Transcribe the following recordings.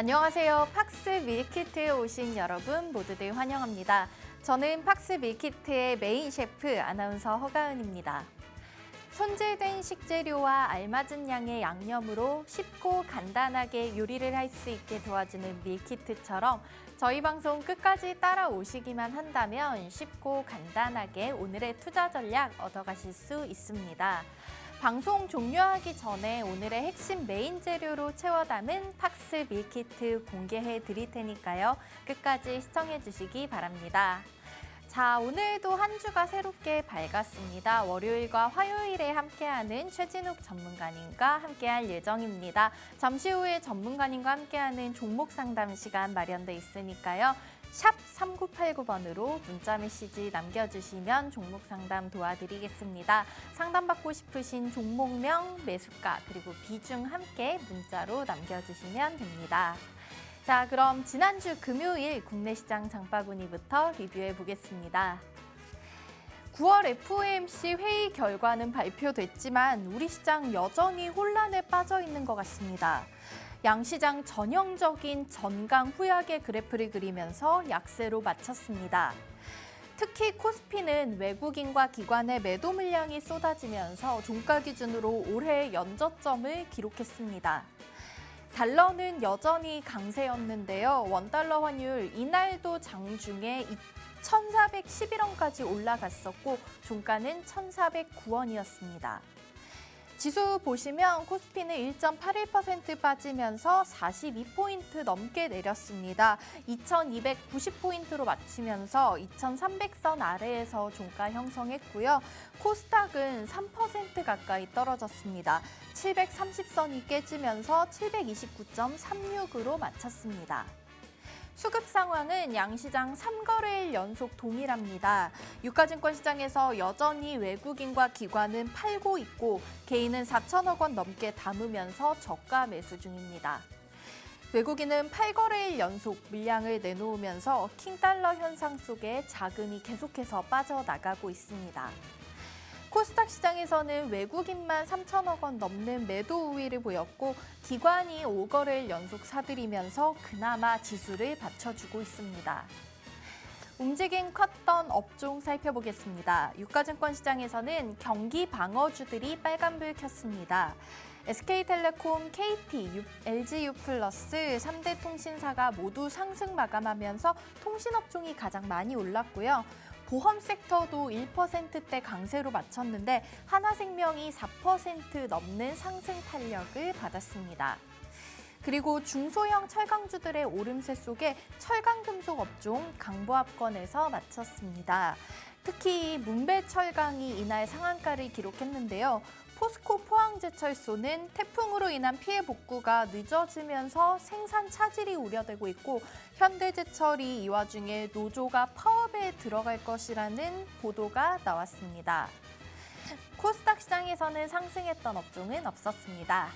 안녕하세요. 팍스 밀키트에 오신 여러분 모두들 환영합니다. 저는 팍스 밀키트의 메인 셰프 아나운서 허가은입니다. 손질된 식재료와 알맞은 양의 양념으로 쉽고 간단하게 요리를 할 수 있게 도와주는 밀키트처럼 저희 방송 끝까지 따라오시기만 한다면 쉽고 간단하게 오늘의 투자 전략 얻어가실 수 있습니다. 방송 종료하기 전에 오늘의 핵심 메인 재료로 채워 담은 팍스 밀키트 공개해 드릴 테니까요. 끝까지 시청해 주시기 바랍니다. 자, 오늘도 한 주가 새롭게 밝았습니다. 월요일과 화요일에 함께하는 최진욱 전문가님과 함께할 예정입니다. 잠시 후에 전문가님과 함께하는 종목 상담 시간 마련돼 있으니까요. 샵 3989번으로 문자 메시지 남겨주시면 종목 상담 도와드리겠습니다. 상담받고 싶으신 종목명, 매수가, 그리고 비중 함께 문자로 남겨주시면 됩니다. 자, 그럼 지난주 금요일 국내 시장 장바구니부터 리뷰해 보겠습니다. 9월 FOMC 회의 결과는 발표됐지만 우리 시장 여전히 혼란에 빠져 있는 것 같습니다. 양시장 전형적인 전강 후약의 그래프를 그리면서 약세로 마쳤습니다. 특히 코스피는 외국인과 기관의 매도 물량이 쏟아지면서 종가 기준으로 올해 연저점을 기록했습니다. 달러는 여전히 강세였는데요. 원달러 환율 이날도 장중에 1,411원까지 올라갔었고 종가는 1,409원이었습니다. 지수 보시면 코스피는 1.81% 빠지면서 42포인트 넘게 내렸습니다. 2,290포인트로 마치면서 2,300선 아래에서 종가 형성했고요. 코스닥은 3% 가까이 떨어졌습니다. 730선이 깨지면서 729.36으로 마쳤습니다. 수급 상황은 양시장 3거래일 연속 동일합니다. 유가증권 시장에서 여전히 외국인과 기관은 팔고 있고 개인은 4천억 원 넘게 담으면서 저가 매수 중입니다. 외국인은 8거래일 연속 물량을 내놓으면서 킹달러 현상 속에 자금이 계속해서 빠져나가고 있습니다. 코스닥 시장에서는 외국인만 3천억 원 넘는 매도 우위를 보였고 기관이 5거래일 연속 사들이면서 그나마 지수를 받쳐주고 있습니다. 움직임 컸던 업종 살펴보겠습니다. 유가증권 시장에서는 경기 방어주들이 빨간불 켰습니다. SK텔레콤, KT, LGU+, 3대 통신사가 모두 상승 마감하면서 통신업종이 가장 많이 올랐고요. 보험 섹터도 1%대 강세로 마쳤는데 하나생명이 4% 넘는 상승 탄력을 받았습니다. 그리고 중소형 철강주들의 오름세 속에 철강금속 업종 강보합권에서 마쳤습니다. 특히 문배철강이 이날 상한가를 기록했는데요. 포스코 포항제철소는 태풍으로 인한 피해 복구가 늦어지면서 생산 차질이 우려되고 있고 현대제철이 이 와중에 노조가 파업에 들어갈 것이라는 보도가 나왔습니다. 코스닥 시장에서는 상승했던 업종은 없었습니다.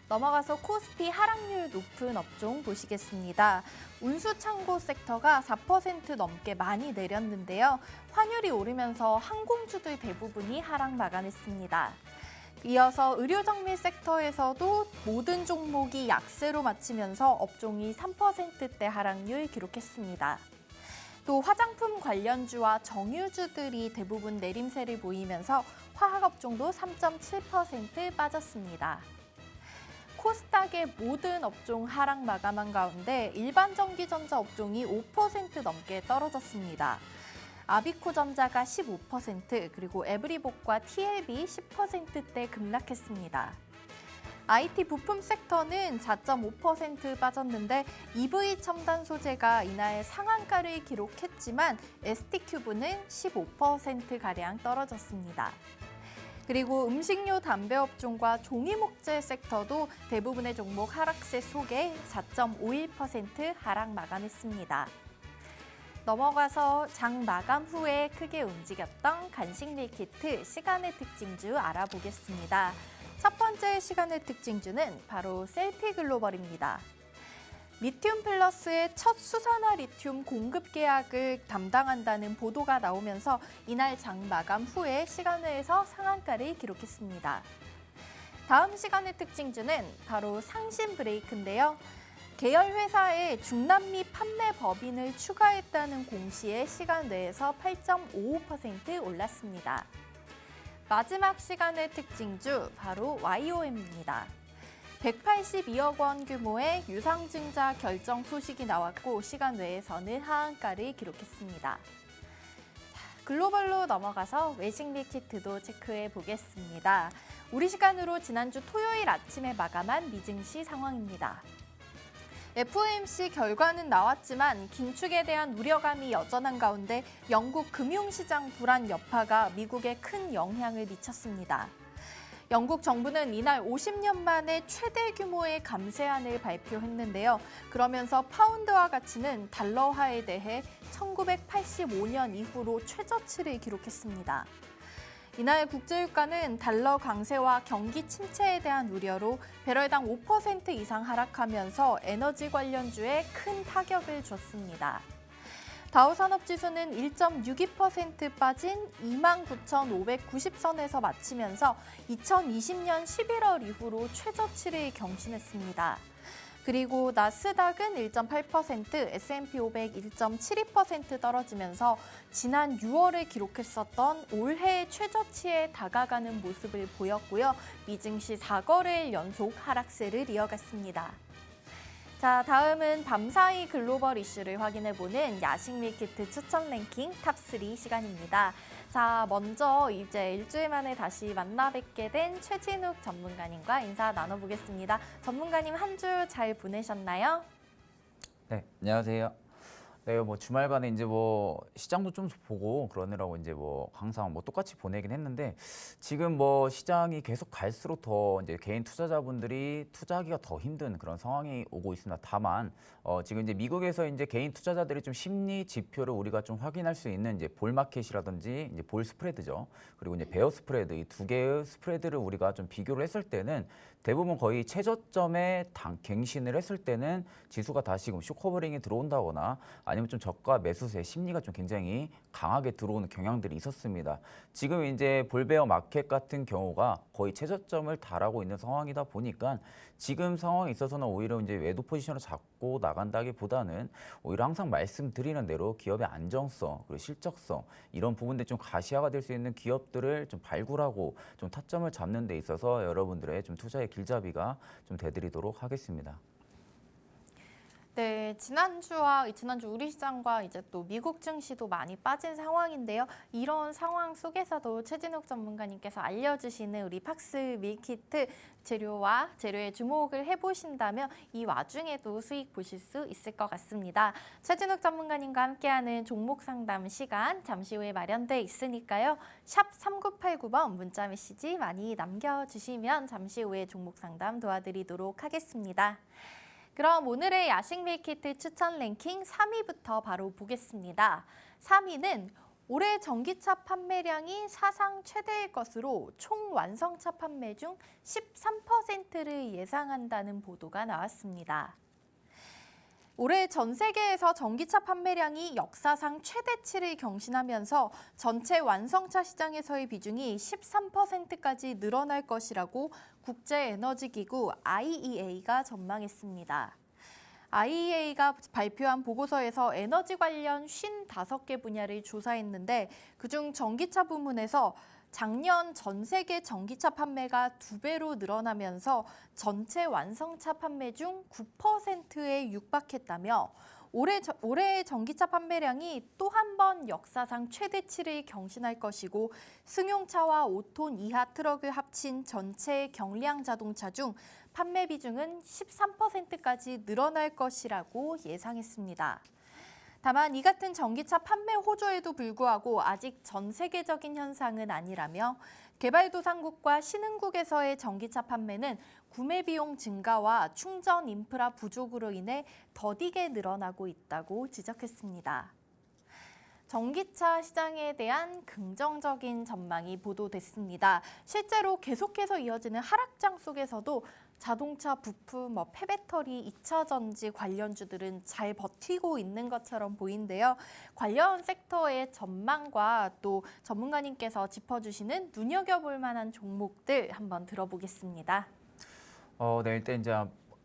넘어가서 코스피 하락률 높은 업종 보시겠습니다. 운수창고 섹터가 4% 넘게 많이 내렸는데요. 환율이 오르면서 항공주들 대부분이 하락 마감했습니다. 이어서 의료정밀 섹터에서도 모든 종목이 약세로 마치면서 업종이 3%대 하락률 기록했습니다. 또 화장품 관련주와 정유주들이 대부분 내림세를 보이면서 화학업종도 3.7% 빠졌습니다. 코스닥의 모든 업종 하락 마감한 가운데 일반 전기전자 업종이 5% 넘게 떨어졌습니다. 아비코전자가 15%, 그리고 에브리복과 TLB 10%대 급락했습니다. IT 부품 섹터는 4.5% 빠졌는데 EV 첨단 소재가 이날 상한가를 기록했지만 ST큐브는 15%가량 떨어졌습니다. 그리고 음식료 담배 업종과 종이목재 섹터도 대부분의 종목 하락세 속에 4.51% 하락 마감했습니다. 넘어가서 장 마감 후에 크게 움직였던 간식 밀키트 시간의 특징주 알아보겠습니다. 첫 번째 시간의 특징주는 바로 셀피 글로벌입니다. 리튬 플러스의 첫 수산화 리튬 공급 계약을 담당한다는 보도가 나오면서 이날 장 마감 후에 시간외에서 상한가를 기록했습니다. 다음 시간의 특징주는 바로 상신 브레이크인데요. 계열 회사에 중남미 판매 법인을 추가했다는 공시에 시간 내에서 8.55% 올랐습니다. 마지막 시간의 특징주 바로 YOM입니다. 182억 원 규모의 유상증자 결정 소식이 나왔고 시간 외에서는 하한가를 기록했습니다. 글로벌로 넘어가서 외식 밀키트도 체크해 보겠습니다. 우리 시간으로 지난주 토요일 아침에 마감한 미증시 상황입니다. FOMC 결과는 나왔지만 긴축에 대한 우려감이 여전한 가운데 영국 금융시장 불안 여파가 미국에 큰 영향을 미쳤습니다. 영국 정부는 이날 50년 만에 최대 규모의 감세안을 발표했는데요. 그러면서 파운드화 가치는 달러화에 대해 1985년 이후로 최저치를 기록했습니다. 이날 국제유가는 달러 강세와 경기 침체에 대한 우려로 배럴당 5% 이상 하락하면서 에너지 관련주에 큰 타격을 줬습니다. 다우산업지수는 1.62% 빠진 29,590선에서 마치면서 2020년 11월 이후로 최저치를 경신했습니다. 그리고 나스닥은 1.8%, S&P 500 1.72% 떨어지면서 지난 6월에 기록했었던 올해 최저치에 다가가는 모습을 보였고요. 미증시 4거래일 연속 하락세를 이어갔습니다. 자, 다음은 밤사이 글로벌 이슈를 확인해보는 야식 밀키트 추천 랭킹 탑3 시간입니다. 자, 먼저 이제 일주일 만에 다시 만나 뵙게 된 최진욱 전문가님과 인사 나눠보겠습니다. 전문가님 한 주 잘 보내셨나요? 네, 안녕하세요. 네, 뭐 주말간에 이제 뭐 시장도 좀 보고 그러느라고 이제 뭐 항상 뭐 똑같이 보내긴 했는데 지금 뭐 시장이 계속 갈수록 더 이제 개인 투자자분들이 투자하기가 더 힘든 그런 상황이 오고 있습니다. 다만 지금 이제 미국에서 이제 개인 투자자들이 좀 심리 지표를 우리가 좀 확인할 수 있는 이제 볼 마켓이라든지 이제 볼 스프레드죠. 그리고 이제 베어 스프레드 이 두 개의 스프레드를 우리가 좀 비교를 했을 때는 대부분 거의 최저점에 갱신을 했을 때는 지수가 다시 쇼커버링이 들어온다거나 아니면 좀 저가 매수세 심리가 좀 굉장히 강하게 들어오는 경향들이 있었습니다. 지금 이제 볼베어 마켓 같은 경우가 거의 최저점을 달하고 있는 상황이다 보니까 지금 상황에 있어서는 오히려 이제 외도 포지션을 잡고 나간다기보다는 오히려 항상 말씀드리는 대로 기업의 안정성 그리고 실적성 이런 부분들이 좀 가시화가 될 수 있는 기업들을 좀 발굴하고 좀 타점을 잡는 데 있어서 여러분들의 좀 투자의 길잡이가 좀 되드리도록 하겠습니다. 네, 지난주 우리 시장과 이제 또 미국 증시도 많이 빠진 상황인데요. 이런 상황 속에서도 최진욱 전문가님께서 알려주시는 우리 팍스 밀키트 재료에 주목을 해보신다면 이 와중에도 수익 보실 수 있을 것 같습니다. 최진욱 전문가님과 함께하는 종목 상담 시간 잠시 후에 마련돼 있으니까요. 샵 3989번 문자 메시지 많이 남겨주시면 잠시 후에 종목 상담 도와드리도록 하겠습니다. 그럼 오늘의 야식 밀키트 추천 랭킹 3위부터 바로 보겠습니다. 3위는 올해 전기차 판매량이 사상 최대일 것으로 총 완성차 판매 중 13%를 예상한다는 보도가 나왔습니다. 올해 전 세계에서 전기차 판매량이 역사상 최대치를 경신하면서 전체 완성차 시장에서의 비중이 13%까지 늘어날 것이라고 국제에너지기구 IEA가 전망했습니다. IEA가 발표한 보고서에서 에너지 관련 55개 분야를 조사했는데 그중 전기차 부문에서 작년 전 세계 전기차 판매가 2배로 늘어나면서 전체 완성차 판매 중 9%에 육박했다며 올해의 전기차 판매량이 또 한 번 역사상 최대치를 경신할 것이고 승용차와 5톤 이하 트럭을 합친 전체 경량 자동차 중 판매 비중은 13%까지 늘어날 것이라고 예상했습니다. 다만 이 같은 전기차 판매 호조에도 불구하고 아직 전 세계적인 현상은 아니라며 개발도상국과 신흥국에서의 전기차 판매는 구매 비용 증가와 충전 인프라 부족으로 인해 더디게 늘어나고 있다고 지적했습니다. 전기차 시장에 대한 긍정적인 전망이 보도됐습니다. 실제로 계속해서 이어지는 하락장 속에서도 자동차 부품, 폐배터리, 2차 전지 관련주들은 잘 버티고 있는 것처럼 보이는데요. 관련 섹터의 전망과 또 전문가님께서 짚어주시는 눈여겨볼 만한 종목들 한번 들어보겠습니다. 네, 일단 이제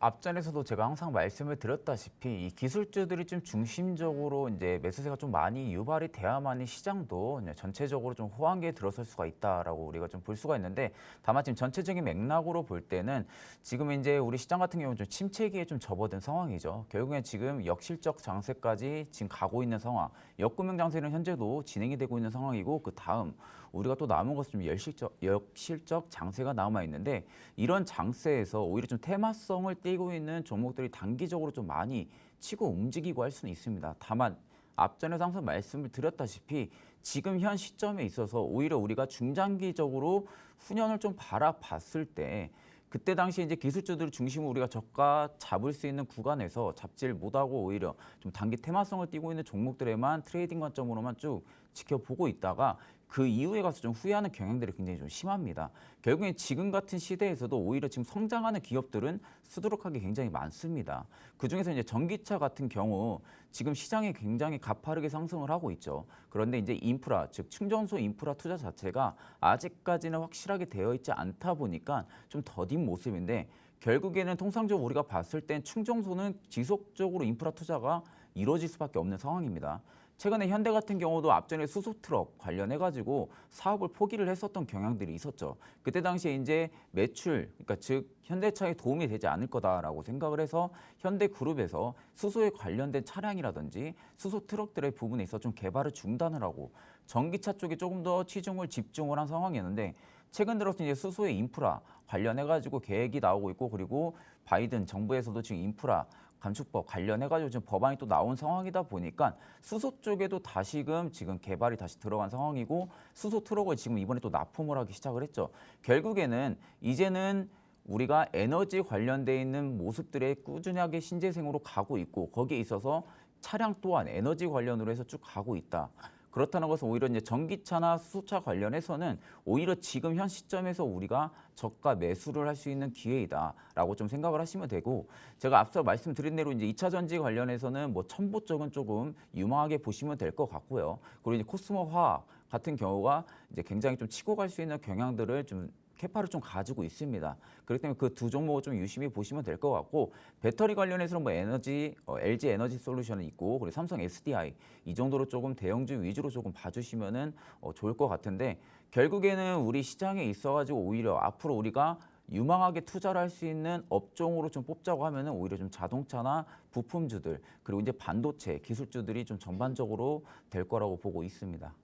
앞전에서도 제가 항상 말씀을 드렸다시피 이 기술주들이 좀 중심적으로 이제 매수세가 좀 많이 유발이 돼야만이 시장도 이제 전체적으로 좀 호황기에 들어설 수가 있다라고 우리가 좀 볼 수가 있는데, 다만 지금 전체적인 맥락으로 볼 때는 지금 이제 우리 시장 같은 경우는 좀 침체기에 좀 접어든 상황이죠. 결국엔 지금 역실적 장세까지 지금 가고 있는 상황, 역금융 장세는 현재도 진행이 되고 있는 상황이고, 그 다음 우리가 또 남은 것은 좀 역실적 장세가 남아 있는데, 이런 장세에서 오히려 좀 테마성을 띠고 있는 종목들이 단기적으로 좀 많이 치고 움직이고 할 수는 있습니다. 다만 앞전에서 항상 말씀을 드렸다시피 지금 현 시점에 있어서 오히려 우리가 중장기적으로 후년을 좀 바라봤을 때, 그때 당시 이제 기술주들 중심으로 우리가 저가 잡을 수 있는 구간에서 잡지를 못하고 오히려 좀 단기 테마성을 띠고 있는 종목들에만 트레이딩 관점으로만 쭉 지켜보고 있다가 그 이후에 가서 좀 후회하는 경향들이 굉장히 좀 심합니다. 결국엔 지금 같은 시대에서도 오히려 지금 성장하는 기업들은 수두룩하게 굉장히 많습니다. 그중에서 이제 전기차 같은 경우 지금 시장이 굉장히 가파르게 상승을 하고 있죠. 그런데 이제 인프라, 즉 충전소 인프라 투자 자체가 아직까지는 확실하게 되어 있지 않다 보니까 좀 더딘 모습인데, 결국에는 통상적으로 우리가 봤을 땐 충전소는 지속적으로 인프라 투자가 이루어질 수밖에 없는 상황입니다. 최근에 현대 같은 경우도 앞전에 수소트럭 관련해가지고 사업을 포기를 했었던 경향들이 있었죠. 그때 당시에 이제 매출, 그러니까 즉 현대차에 도움이 되지 않을 거다라고 생각을 해서 현대그룹에서 수소에 관련된 차량이라든지 수소트럭들의 부분에 있어 좀 개발을 중단을 하고 전기차 쪽에 조금 더 치중을 집중을 한 상황이었는데, 최근 들어서 이제 수소의 인프라 관련해가지고 계획이 나오고 있고, 그리고 바이든 정부에서도 지금 인프라 감축법 관련해가지고 지금 법안이 또 나온 상황이다 보니까 수소 쪽에도 다시금 지금 개발이 다시 들어간 상황이고, 수소 트럭을 지금 이번에 또 납품을 하기 시작을 했죠. 결국에는 이제는 우리가 에너지 관련돼 있는 모습들에 꾸준하게 신재생으로 가고 있고, 거기에 있어서 차량 또한 에너지 관련으로 해서 쭉 가고 있다. 그렇다는 것은 오히려 이제 전기차나 수소차 관련해서는 오히려 지금 현 시점에서 우리가 저가 매수를 할 수 있는 기회이다라고 좀 생각을 하시면 되고, 제가 앞서 말씀드린 대로 이제 2차 전지 관련해서는 뭐 첨보 쪽은 조금 유망하게 보시면 될 것 같고요. 그리고 이제 코스모 화학 같은 경우가 이제 굉장히 좀 치고 갈 수 있는 경향들을 좀 캐파를 좀 가지고 있습니다. 그렇기 때문에 그 두 종목을 좀 유심히 보시면 될 것 같고, 배터리 관련해서는 뭐 LG 에너지 솔루션이 있고, 그리고 삼성 SDI 이 정도로 조금 대형주 위주로 조금 봐주시면은 좋을 것 같은데, 결국에는 우리 시장에 있어가지고 오히려 앞으로 우리가 유망하게 투자를 할 수 있는 업종으로 좀 뽑자고 하면은 오히려 좀 자동차나 부품주들, 그리고 이제 반도체 기술주들이 좀 전반적으로 될 거라고 보고 있습니다.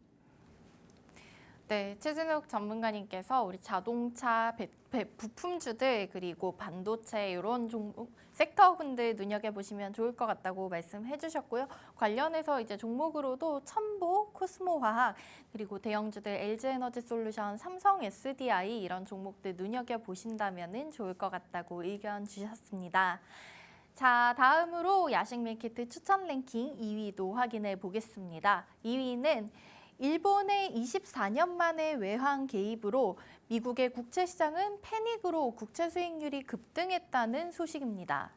네, 최진욱 전문가님께서 우리 자동차, 부품주들 그리고 반도체 이런 종목 섹터군들 눈여겨보시면 좋을 것 같다고 말씀해 주셨고요. 관련해서 이제 종목으로도 첨보, 코스모화학 그리고 대형주들 LG에너지솔루션, 삼성 SDI 이런 종목들 눈여겨보신다면 좋을 것 같다고 의견 주셨습니다. 자, 다음으로 야식 밀키트 추천 랭킹 2위도 확인해 보겠습니다. 2위는 일본의 24년 만의 외환 개입으로 미국의 국채 시장은 패닉으로 국채 수익률이 급등했다는 소식입니다.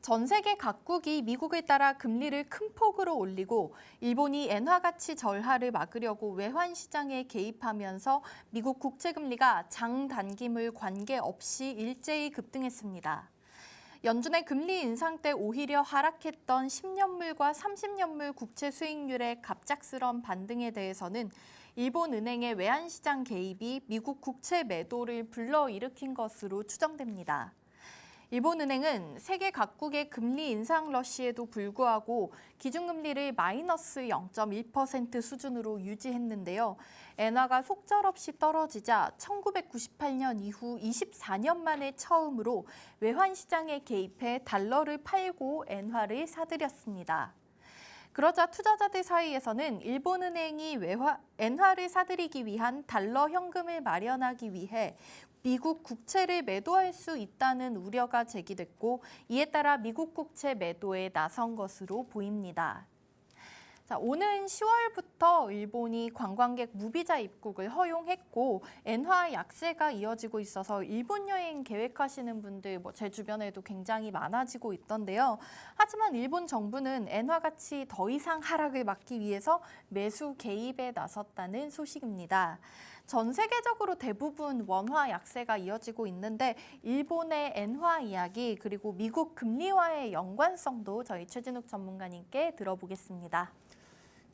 전 세계 각국이 미국을 따라 금리를 큰 폭으로 올리고 일본이 엔화 가치 절하를 막으려고 외환 시장에 개입하면서 미국 국채 금리가 장 단기물 관계없이 일제히 급등했습니다. 연준의 금리 인상 때 오히려 하락했던 10년물과 30년물 국채 수익률의 갑작스런 반등에 대해서는 일본 은행의 외환시장 개입이 미국 국채 매도를 불러일으킨 것으로 추정됩니다. 일본은행은 세계 각국의 금리 인상 러시에도 불구하고 기준금리를 마이너스 0.1% 수준으로 유지했는데요. 엔화가 속절없이 떨어지자 1998년 이후 24년 만에 처음으로 외환시장에 개입해 달러를 팔고 엔화를 사들였습니다. 그러자 투자자들 사이에서는 일본은행이 엔화를 사들이기 위한 달러 현금을 마련하기 위해 미국 국채를 매도할 수 있다는 우려가 제기됐고, 이에 따라 미국 국채 매도에 나선 것으로 보입니다. 자, 오는 10월부터 일본이 관광객 무비자 입국을 허용했고 엔화 약세가 이어지고 있어서 일본 여행 계획하시는 분들 제 주변에도 굉장히 많아지고 있던데요. 하지만 일본 정부는 엔화 가치 더 이상 하락을 막기 위해서 매수 개입에 나섰다는 소식입니다. 전 세계적으로 대부분 원화 약세가 이어지고 있는데 일본의 엔화 이야기 그리고 미국 금리와의 연관성도 저희 최진욱 전문가님께 들어보겠습니다.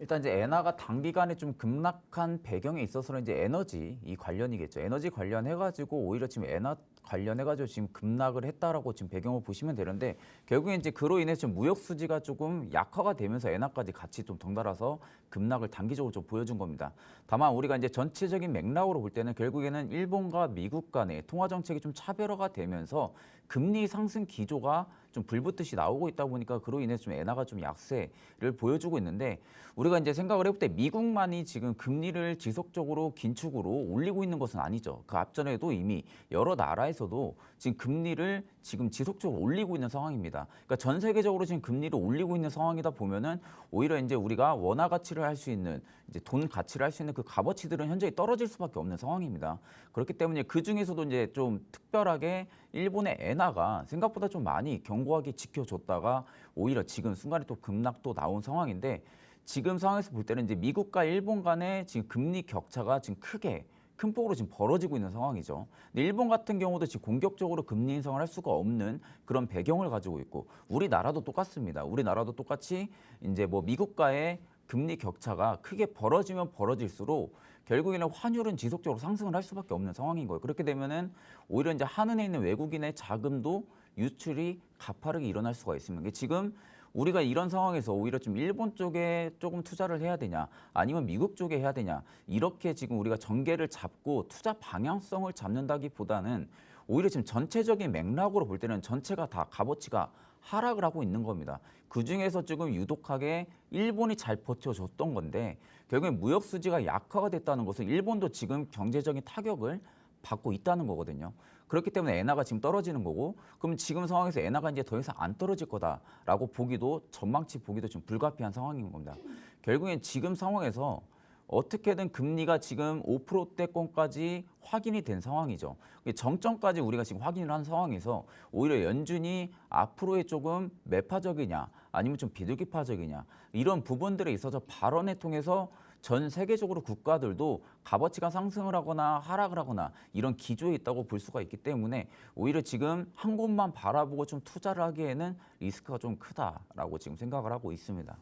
일단 이제 엔화가 단기간에 좀 급락한 배경에 있어서는 이제 에너지 이 관련이겠죠. 에너지 관련해가지고 오히려 지금 엔화 관련해가지고 지금 급락을 했다라고 지금 배경을 보시면 되는데 결국에 이제 그로 인해서 좀 무역 수지가 조금 약화가 되면서 엔화까지 같이 좀 덩달아서 급락을 단기적으로 좀 보여준 겁니다. 다만 우리가 이제 전체적인 맥락으로 볼 때는 결국에는 일본과 미국 간의 통화 정책이 좀 차별화가 되면서 금리 상승 기조가 좀 불붙듯이 나오고 있다 보니까 그로 인해서 좀 엔화가 좀 약세를 보여주고 있는데 우리가 이제 생각을 해볼 때 미국만이 지금 금리를 지속적으로 긴축으로 올리고 있는 것은 아니죠. 그 앞전에도 이미 여러 나라에서도 지금 금리를 지금 지속적으로 올리고 있는 상황입니다. 그러니까 전 세계적으로 지금 금리를 올리고 있는 상황이다 보면은 오히려 이제 우리가 원화 가치를 할 수 있는 이제 돈 가치를 할 수 있는 그 값어치들은 현저히 떨어질 수밖에 없는 상황입니다. 그렇기 때문에 그 중에서도 이제 좀 특별하게 일본의 엔화가 생각보다 좀 많이 견고하게 지켜줬다가 오히려 지금 순간에 또 급락도 나온 상황인데 지금 상황에서 볼 때는 이제 미국과 일본 간의 지금 금리 격차가 지금 크게 큰 폭으로 지금 벌어지고 있는 상황이죠. 근데 일본 같은 경우도 지금 공격적으로 금리 인상을 할 수가 없는 그런 배경을 가지고 있고 우리나라도 똑같습니다. 우리나라도 똑같이 이제 뭐 미국과의 금리 격차가 크게 벌어지면 벌어질수록 결국에는 환율은 지속적으로 상승을 할 수밖에 없는 상황인 거예요. 그렇게 되면은 오히려 이제 한은에 있는 외국인의 자금도 유출이 가파르게 일어날 수가 있습니다. 지금 우리가 이런 상황에서 오히려 좀 일본 쪽에 조금 투자를 해야 되냐 아니면 미국 쪽에 해야 되냐 이렇게 지금 우리가 전개를 잡고 투자 방향성을 잡는다기보다는 오히려 지금 전체적인 맥락으로 볼 때는 전체가 다 값어치가 하락을 하고 있는 겁니다. 그중에서 지금 유독하게 일본이 잘 버텨줬던 건데 결국에 무역 수지가 약화가 됐다는 것은 일본도 지금 경제적인 타격을 받고 있다는 거거든요. 그렇기 때문에 엔화가 지금 떨어지는 거고 그럼 지금 상황에서 엔화가 이제 더 이상 안 떨어질 거다라고 보기도 전망치 보기도 좀 불가피한 상황인 겁니다. 결국엔 지금 상황에서 어떻게든 금리가 지금 5%대권까지 확인이 된 상황이죠. 정점까지 우리가 지금 확인을 한 상황에서 오히려 연준이 앞으로의 조금 매파적이냐 아니면 좀 비둘기파적이냐 이런 부분들에 있어서 발언을 통해서 전 세계적으로 국가들도 값어치가 상승을 하거나 하락을 하거나 이런 기조에 있다고 볼 수가 있기 때문에 오히려 지금 한 곳만 바라보고 좀 투자를 하기에는 리스크가 좀 크다라고 지금 생각을 하고 있습니다.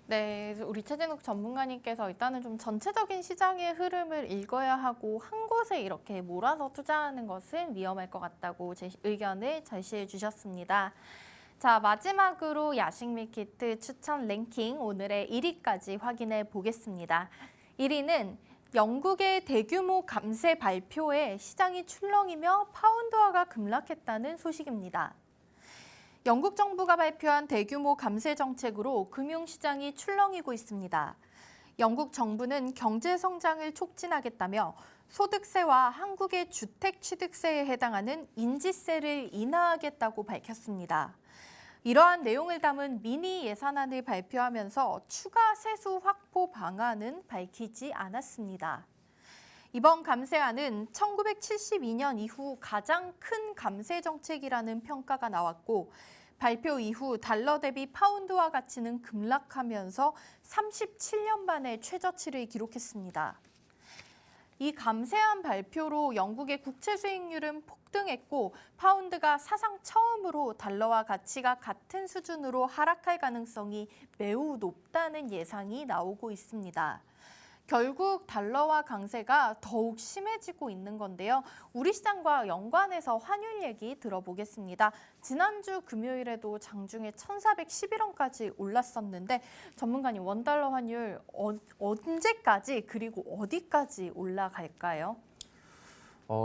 네, 우리 최진욱 전문가님께서 일단은 좀 전체적인 시장의 흐름을 읽어야 하고 한 곳에 이렇게 몰아서 투자하는 것은 위험할 것 같다고 제 의견을 제시해 주셨습니다. 자, 마지막으로 야식 밀키트 추천 랭킹 오늘의 1위까지 확인해 보겠습니다. 1위는 영국의 대규모 감세 발표에 시장이 출렁이며 파운드화가 급락했다는 소식입니다. 영국 정부가 발표한 대규모 감세 정책으로 금융시장이 출렁이고 있습니다. 영국 정부는 경제 성장을 촉진하겠다며 소득세와 한국의 주택취득세에 해당하는 인지세를 인하하겠다고 밝혔습니다. 이러한 내용을 담은 미니 예산안을 발표하면서 추가 세수 확보 방안은 밝히지 않았습니다. 이번 감세안은 1972년 이후 가장 큰 감세 정책이라는 평가가 나왔고 발표 이후 달러 대비 파운드화 가치는 급락하면서 37년 만에 최저치를 기록했습니다. 이 감세안 발표로 영국의 국채 수익률은 폭등했고 파운드가 사상 처음으로 달러와 가치가 같은 수준으로 하락할 가능성이 매우 높다는 예상이 나오고 있습니다. 결국 달러화 강세가 더욱 심해지고 있는 건데요. 우리 시장과 연관해서 환율 얘기 들어보겠습니다. 지난주 금요일에도 장중에 1,411원까지 올랐었는데 전문가님 원달러 환율 언제까지 그리고 어디까지 올라갈까요?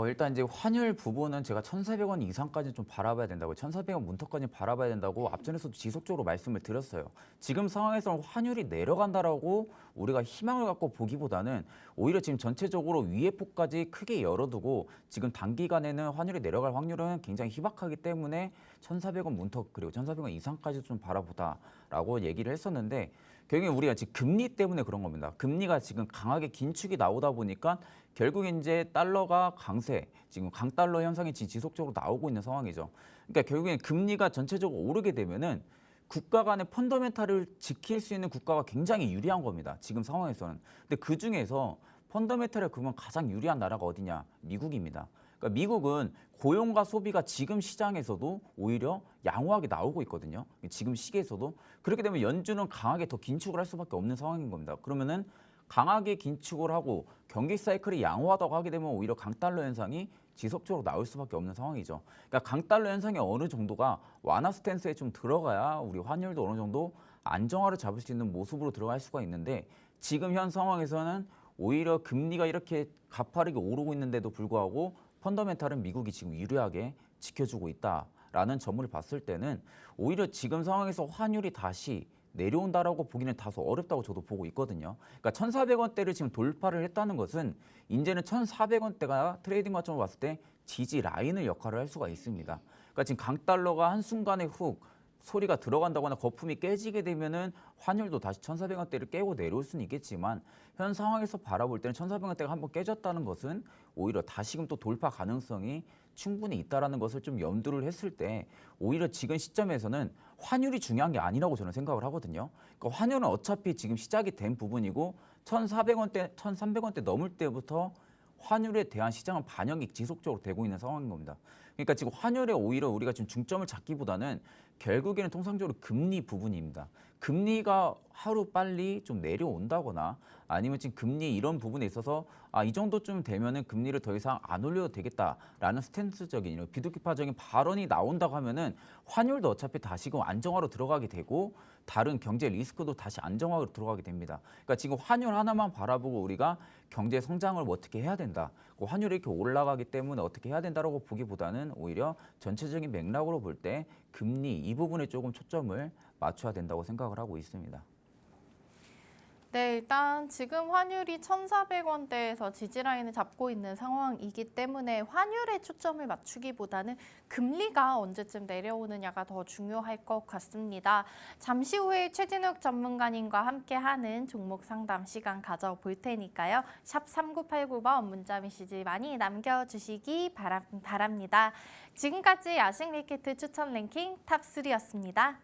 일단 이제 환율 부분은 제가 1,400원 이상까지 좀 바라봐야 된다고 1,400원 문턱까지 바라봐야 된다고 앞전에서도 지속적으로 말씀을 드렸어요. 지금 상황에서는 환율이 내려간다라고 우리가 희망을 갖고 보기보다는 오히려 지금 전체적으로 위의 폭까지 크게 열어두고 지금 단기간에는 환율이 내려갈 확률은 굉장히 희박하기 때문에 1,400원 문턱 그리고 1,400원 이상까지 좀 바라보다라고 얘기를 했었는데 결국에 우리가 지금 금리 때문에 그런 겁니다. 금리가 지금 강하게 긴축이 나오다 보니까 결국 이제 달러가 강세, 지금 강달러 현상이 지속적으로 나오고 있는 상황이죠. 그러니까 결국엔 금리가 전체적으로 오르게 되면은 국가 간의 펀더멘탈을 지킬 수 있는 국가가 굉장히 유리한 겁니다. 지금 상황에서는. 근데 그 중에서 펀더멘탈을 그러면 가장 유리한 나라가 어디냐? 미국입니다. 그러니까 미국은 고용과 소비가 지금 시장에서도 오히려 양호하게 나오고 있거든요. 지금 시기에서도. 그렇게 되면 연준은 강하게 더 긴축을 할 수밖에 없는 상황인 겁니다. 그러면은 강하게 긴축을 하고 경기 사이클이 양호하다고 하게 되면 오히려 강달러 현상이 지속적으로 나올 수밖에 없는 상황이죠. 그러니까 강달러 현상이 어느 정도가 완화 스탠스에 좀 들어가야 우리 환율도 어느 정도 안정화를 잡을 수 있는 모습으로 들어갈 수가 있는데 지금 현 상황에서는 오히려 금리가 이렇게 가파르게 오르고 있는데도 불구하고 펀더멘탈은 미국이 지금 유리하게 지켜주고 있다라는 점을 봤을 때는 오히려 지금 상황에서 환율이 다시 내려온다라고 보기는 다소 어렵다고 저도 보고 있거든요. 그러니까 1,400원대를 지금 돌파를 했다는 것은 이제는 1,400원대가 트레이딩 관점으로 봤을 때 지지 라인을 역할을 할 수가 있습니다. 그러니까 지금 강달러가 한순간에 훅 소리가 들어간다거나 거품이 깨지게 되면은 환율도 다시 1,400원대를 깨고 내려올 수는 있겠지만 현 상황에서 바라볼 때는 1,400원대가 한번 깨졌다는 것은 오히려 다시금 또 돌파 가능성이 충분히 있다라는 것을 좀 염두를 했을 때 오히려 지금 시점에서는 환율이 중요한 게 아니라고 저는 생각을 하거든요. 그러니까 환율은 어차피 지금 시작이 된 부분이고 1,400원대, 1,300원대 넘을 때부터 환율에 대한 시장은 반영이 지속적으로 되고 있는 상황인 겁니다. 그러니까 지금 환율에 오히려 우리가 지금 중점을 잡기보다는 결국에는 통상적으로 금리 부분입니다. 금리가 하루 빨리 좀 내려온다거나 아니면 지금 금리 이런 부분에 있어서 이 정도쯤 되면은 금리를 더 이상 안 올려도 되겠다라는 스탠스적인 이런 비둘기파적인 발언이 나온다고 하면은 환율도 어차피 다시금 안정화로 들어가게 되고 다른 경제 리스크도 다시 안정화로 들어가게 됩니다. 그러니까 지금 환율 하나만 바라보고 우리가 경제 성장을 뭐 어떻게 해야 된다. 환율이 이렇게 올라가기 때문에 어떻게 해야 된다라고 보기보다는 오히려 전체적인 맥락으로 볼 때 금리 이 부분에 조금 초점을 맞춰야 된다고 생각을 하고 있습니다. 네, 일단 지금 환율이 1,400원대에서 지지라인을 잡고 있는 상황이기 때문에 환율에 초점을 맞추기보다는 금리가 언제쯤 내려오느냐가 더 중요할 것 같습니다. 잠시 후에 최진욱 전문가님과 함께하는 종목 상담 시간 가져볼 테니까요. 샵 3989번 문자 메시지 많이 남겨주시기 바랍니다. 지금까지 야식 밀키트 추천 랭킹 탑3였습니다.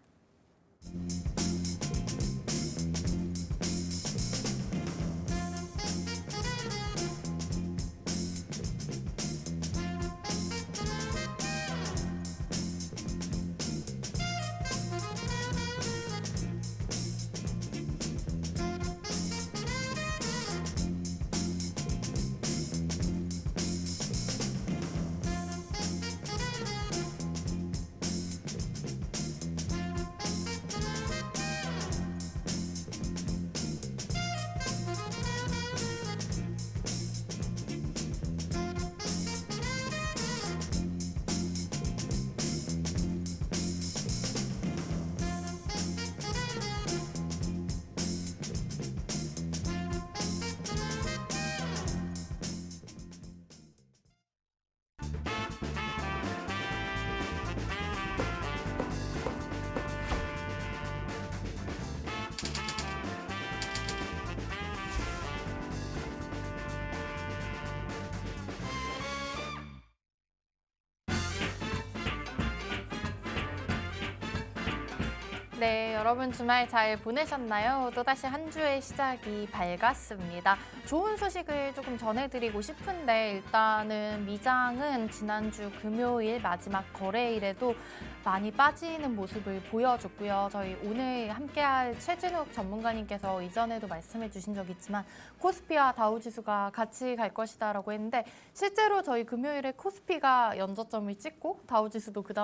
네, 여러분 주말 잘 보내셨나요? 또다시 한 주의 시작이 밝았습니다. 좋은 소식을 조금 전해드리고 싶은데 일단은 미장은 지난주 금요일 마지막 거래일에도 많이 빠지는 모습을 보여줬고요. 저희 오늘 함께할 최진욱 전문가님께서 이전에도 말씀해 주신 적 있지만 코스피와 다우지수가 같이 갈 것이다라고 했는데 실제로 저희 금요일에 코스피가 연저점을 찍고 다우지수도 그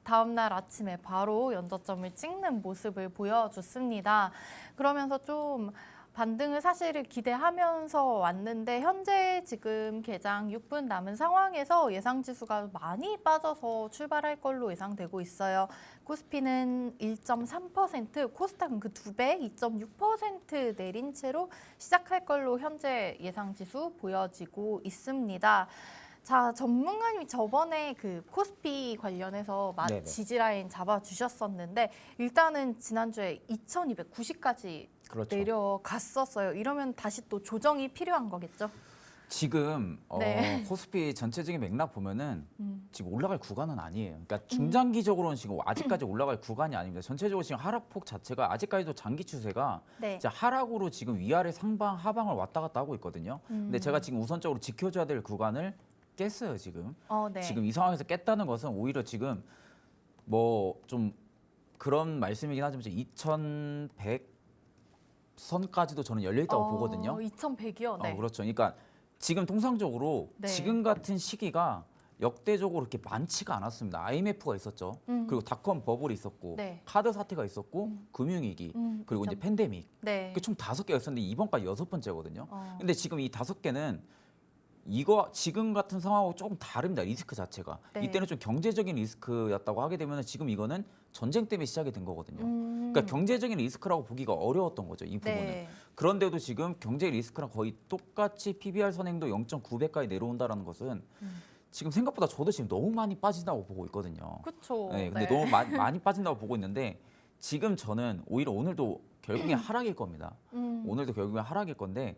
다음 날 아침에 바로 연저점을 찍는 모습을 보여줬습니다. 그러면서 좀 반등을 사실을 기대하면서 왔는데 현재 지금 개장 6분 남은 상황에서 예상 지수가 많이 빠져서 출발할 걸로 예상되고 있어요. 코스피는 1.3%, 코스닥은 그 2배 2.6% 내린 채로 시작할 걸로 현재 예상 지수 보여지고 있습니다. 자, 전문가님이 저번에 그 코스피 관련해서 지지라인 잡아주셨었는데 일단은 지난주에 2290까지 그렇죠. 내려갔었어요. 이러면 다시 또 조정이 필요한 거겠죠? 지금 네. 코스피 전체적인 맥락 보면은 지금 올라갈 구간은 아니에요. 그러니까 음. 중장기적으로는 지금 아직까지 올라갈 구간이 아닙니다. 전체적으로 지금 하락폭 자체가 아직까지도 장기 추세가 네. 이제 하락으로 지금 위아래 상방 하방을 왔다 갔다 하고 있거든요. 근데 제가 지금 우선적으로 지켜줘야 될 구간을 깼어요 지금. 네. 지금 이 상황에서 깼다는 것은 오히려 지금 뭐 좀 그런 말씀이긴 하지만 2,100 선까지도 저는 열려 있다고 보거든요. 2,100이요. 네. 그렇죠. 그러니까 지금 통상적으로 네. 지금 같은 시기가 역대적으로 그렇게 많지가 않았습니다. IMF가 있었죠. 그리고 닷컴 버블이 있었고 네. 카드 사태가 있었고 금융위기 그리고 이제 팬데믹. 네. 총 5개가 있었는데 이번까지 6번째거든요. 어. 근데 지금 이 5개는 이거 지금 같은 상황하고 조금 다릅니다. 리스크 자체가. 네. 이때는 좀 경제적인 리스크였다고 하게 되면 지금 이거는 전쟁 때문에 시작이 된 거거든요. 음. 그러니까 경제적인 리스크라고 보기가 어려웠던 거죠. 이 부분은. 네. 그런데도 지금 경제 리스크랑 거의 똑같이 PBR 선행도 0.9배까지 내려온다는 것은 지금 생각보다 저도 지금 너무 많이 빠진다고 보고 있거든요. 그렇죠. 네, 근데 너무 많이 빠진다고 보고 있는데 지금 저는 오히려 오늘도 결국에 하락일 겁니다. 오늘도 결국에 하락일 건데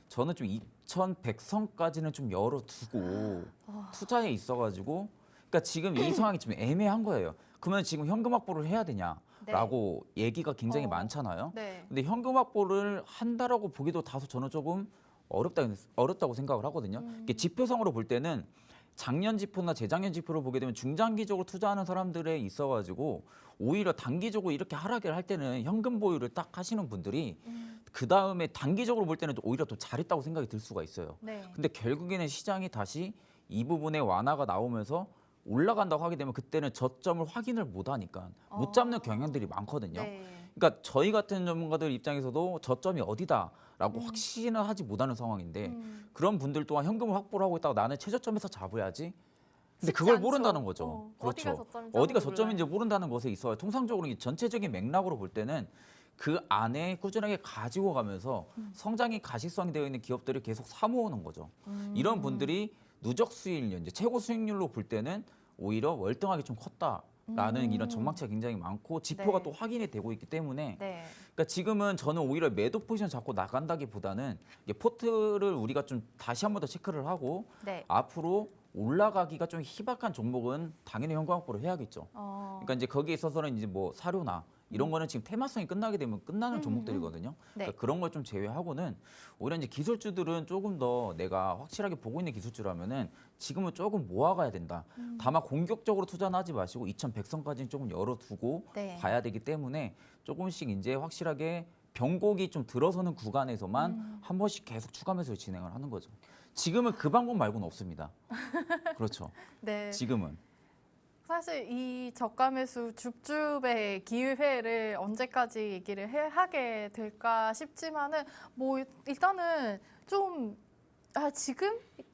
저는 좀 2,100선까지는 좀 열어두고 투자에 있어가지고 그러니까 지금 이 상황이 좀 애매한 거예요. 그러면 지금 현금 확보를 해야 되냐라고 얘기가 굉장히 많잖아요. 네. 근데 현금 확보를 한다라고 보기도 다소 저는 조금 어렵다고 생각을 하거든요. 이게 지표상으로 볼 때는 작년 지표나 재작년 지표를 보게 되면 중장기적으로 투자하는 사람들에 있어가지고 오히려 단기적으로 이렇게 하락을 할 때는 현금 보유를 딱 하시는 분들이 그 다음에 단기적으로 볼 때는 오히려 더 잘했다고 생각이 들 수가 있어요. 네. 근데 결국에는 시장이 다시 이 부분에 완화가 나오면서 올라간다고 하게 되면 그때는 저점을 확인을 못 하니까 못 잡는 경향들이 많거든요. 네. 그러니까 저희 같은 전문가들 입장에서도 저점이 어디다라고 확신을 하지 못하는 상황인데 그런 분들 또한 현금을 확보를 하고 있다가 나는 최저점에서 잡아야지. 근데 쉽지 그걸 않죠. 모른다는 거죠. 어디가 그렇죠. 저점인지 어디가 아무도 저점인지 몰라요. 모른다는 것에 있어요. 통상적으로 이 전체적인 맥락으로 볼 때는 그 안에 꾸준하게 가지고 가면서 성장이 가시성이 되어 있는 기업들을 계속 사모으는 거죠. 이런 분들이 누적 수익률, 이제 최고 수익률로 볼 때는 오히려 월등하게 좀 컸다라는 이런 전망치가 굉장히 많고 지표가 네. 또 확인이 되고 있기 때문에 네. 그러니까 지금은 저는 오히려 매도 포지션 잡고 나간다기보다는 이게 포트를 우리가 좀 다시 한 번 더 체크를 하고 네. 앞으로 올라가기가 좀 희박한 종목은 당연히 현금 확보를 해야겠죠. 그러니까 이제 거기에 있어서는 이제 뭐 사료나 이런 거는 지금 테마성이 끝나게 되면 끝나는 종목들이거든요. 네. 그러니까 그런 걸 좀 제외하고는 오히려 이제 기술주들은 조금 더 내가 확실하게 보고 있는 기술주라면은 지금은 조금 모아가야 된다. 다만 공격적으로 투자는 하지 마시고 2,100선까지는 조금 열어두고 네. 봐야 되기 때문에 조금씩 이제 확실하게 변곡이 좀 들어서는 구간에서만 한 번씩 계속 추가 매수를 진행을 하는 거죠. 지금은 그 방법 말고는 없습니다. 그렇죠. 네. 지금은. 사실 이 저가 매수 줍줍의 기회를 언제까지 얘기를 하게 될까 싶지만은 뭐 일단은 좀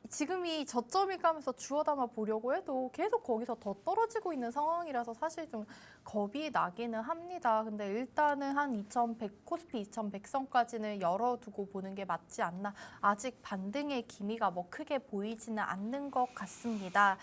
지금이 저점일까 하면서 주워 담아 보려고 해도 계속 거기서 더 떨어지고 있는 상황이라서 사실 좀 겁이 나기는 합니다. 근데 일단은 한 2,100 코스피 2,100선까지는 열어두고 보는 게 맞지 않나. 아직 반등의 기미가 뭐 크게 보이지는 않는 것 같습니다.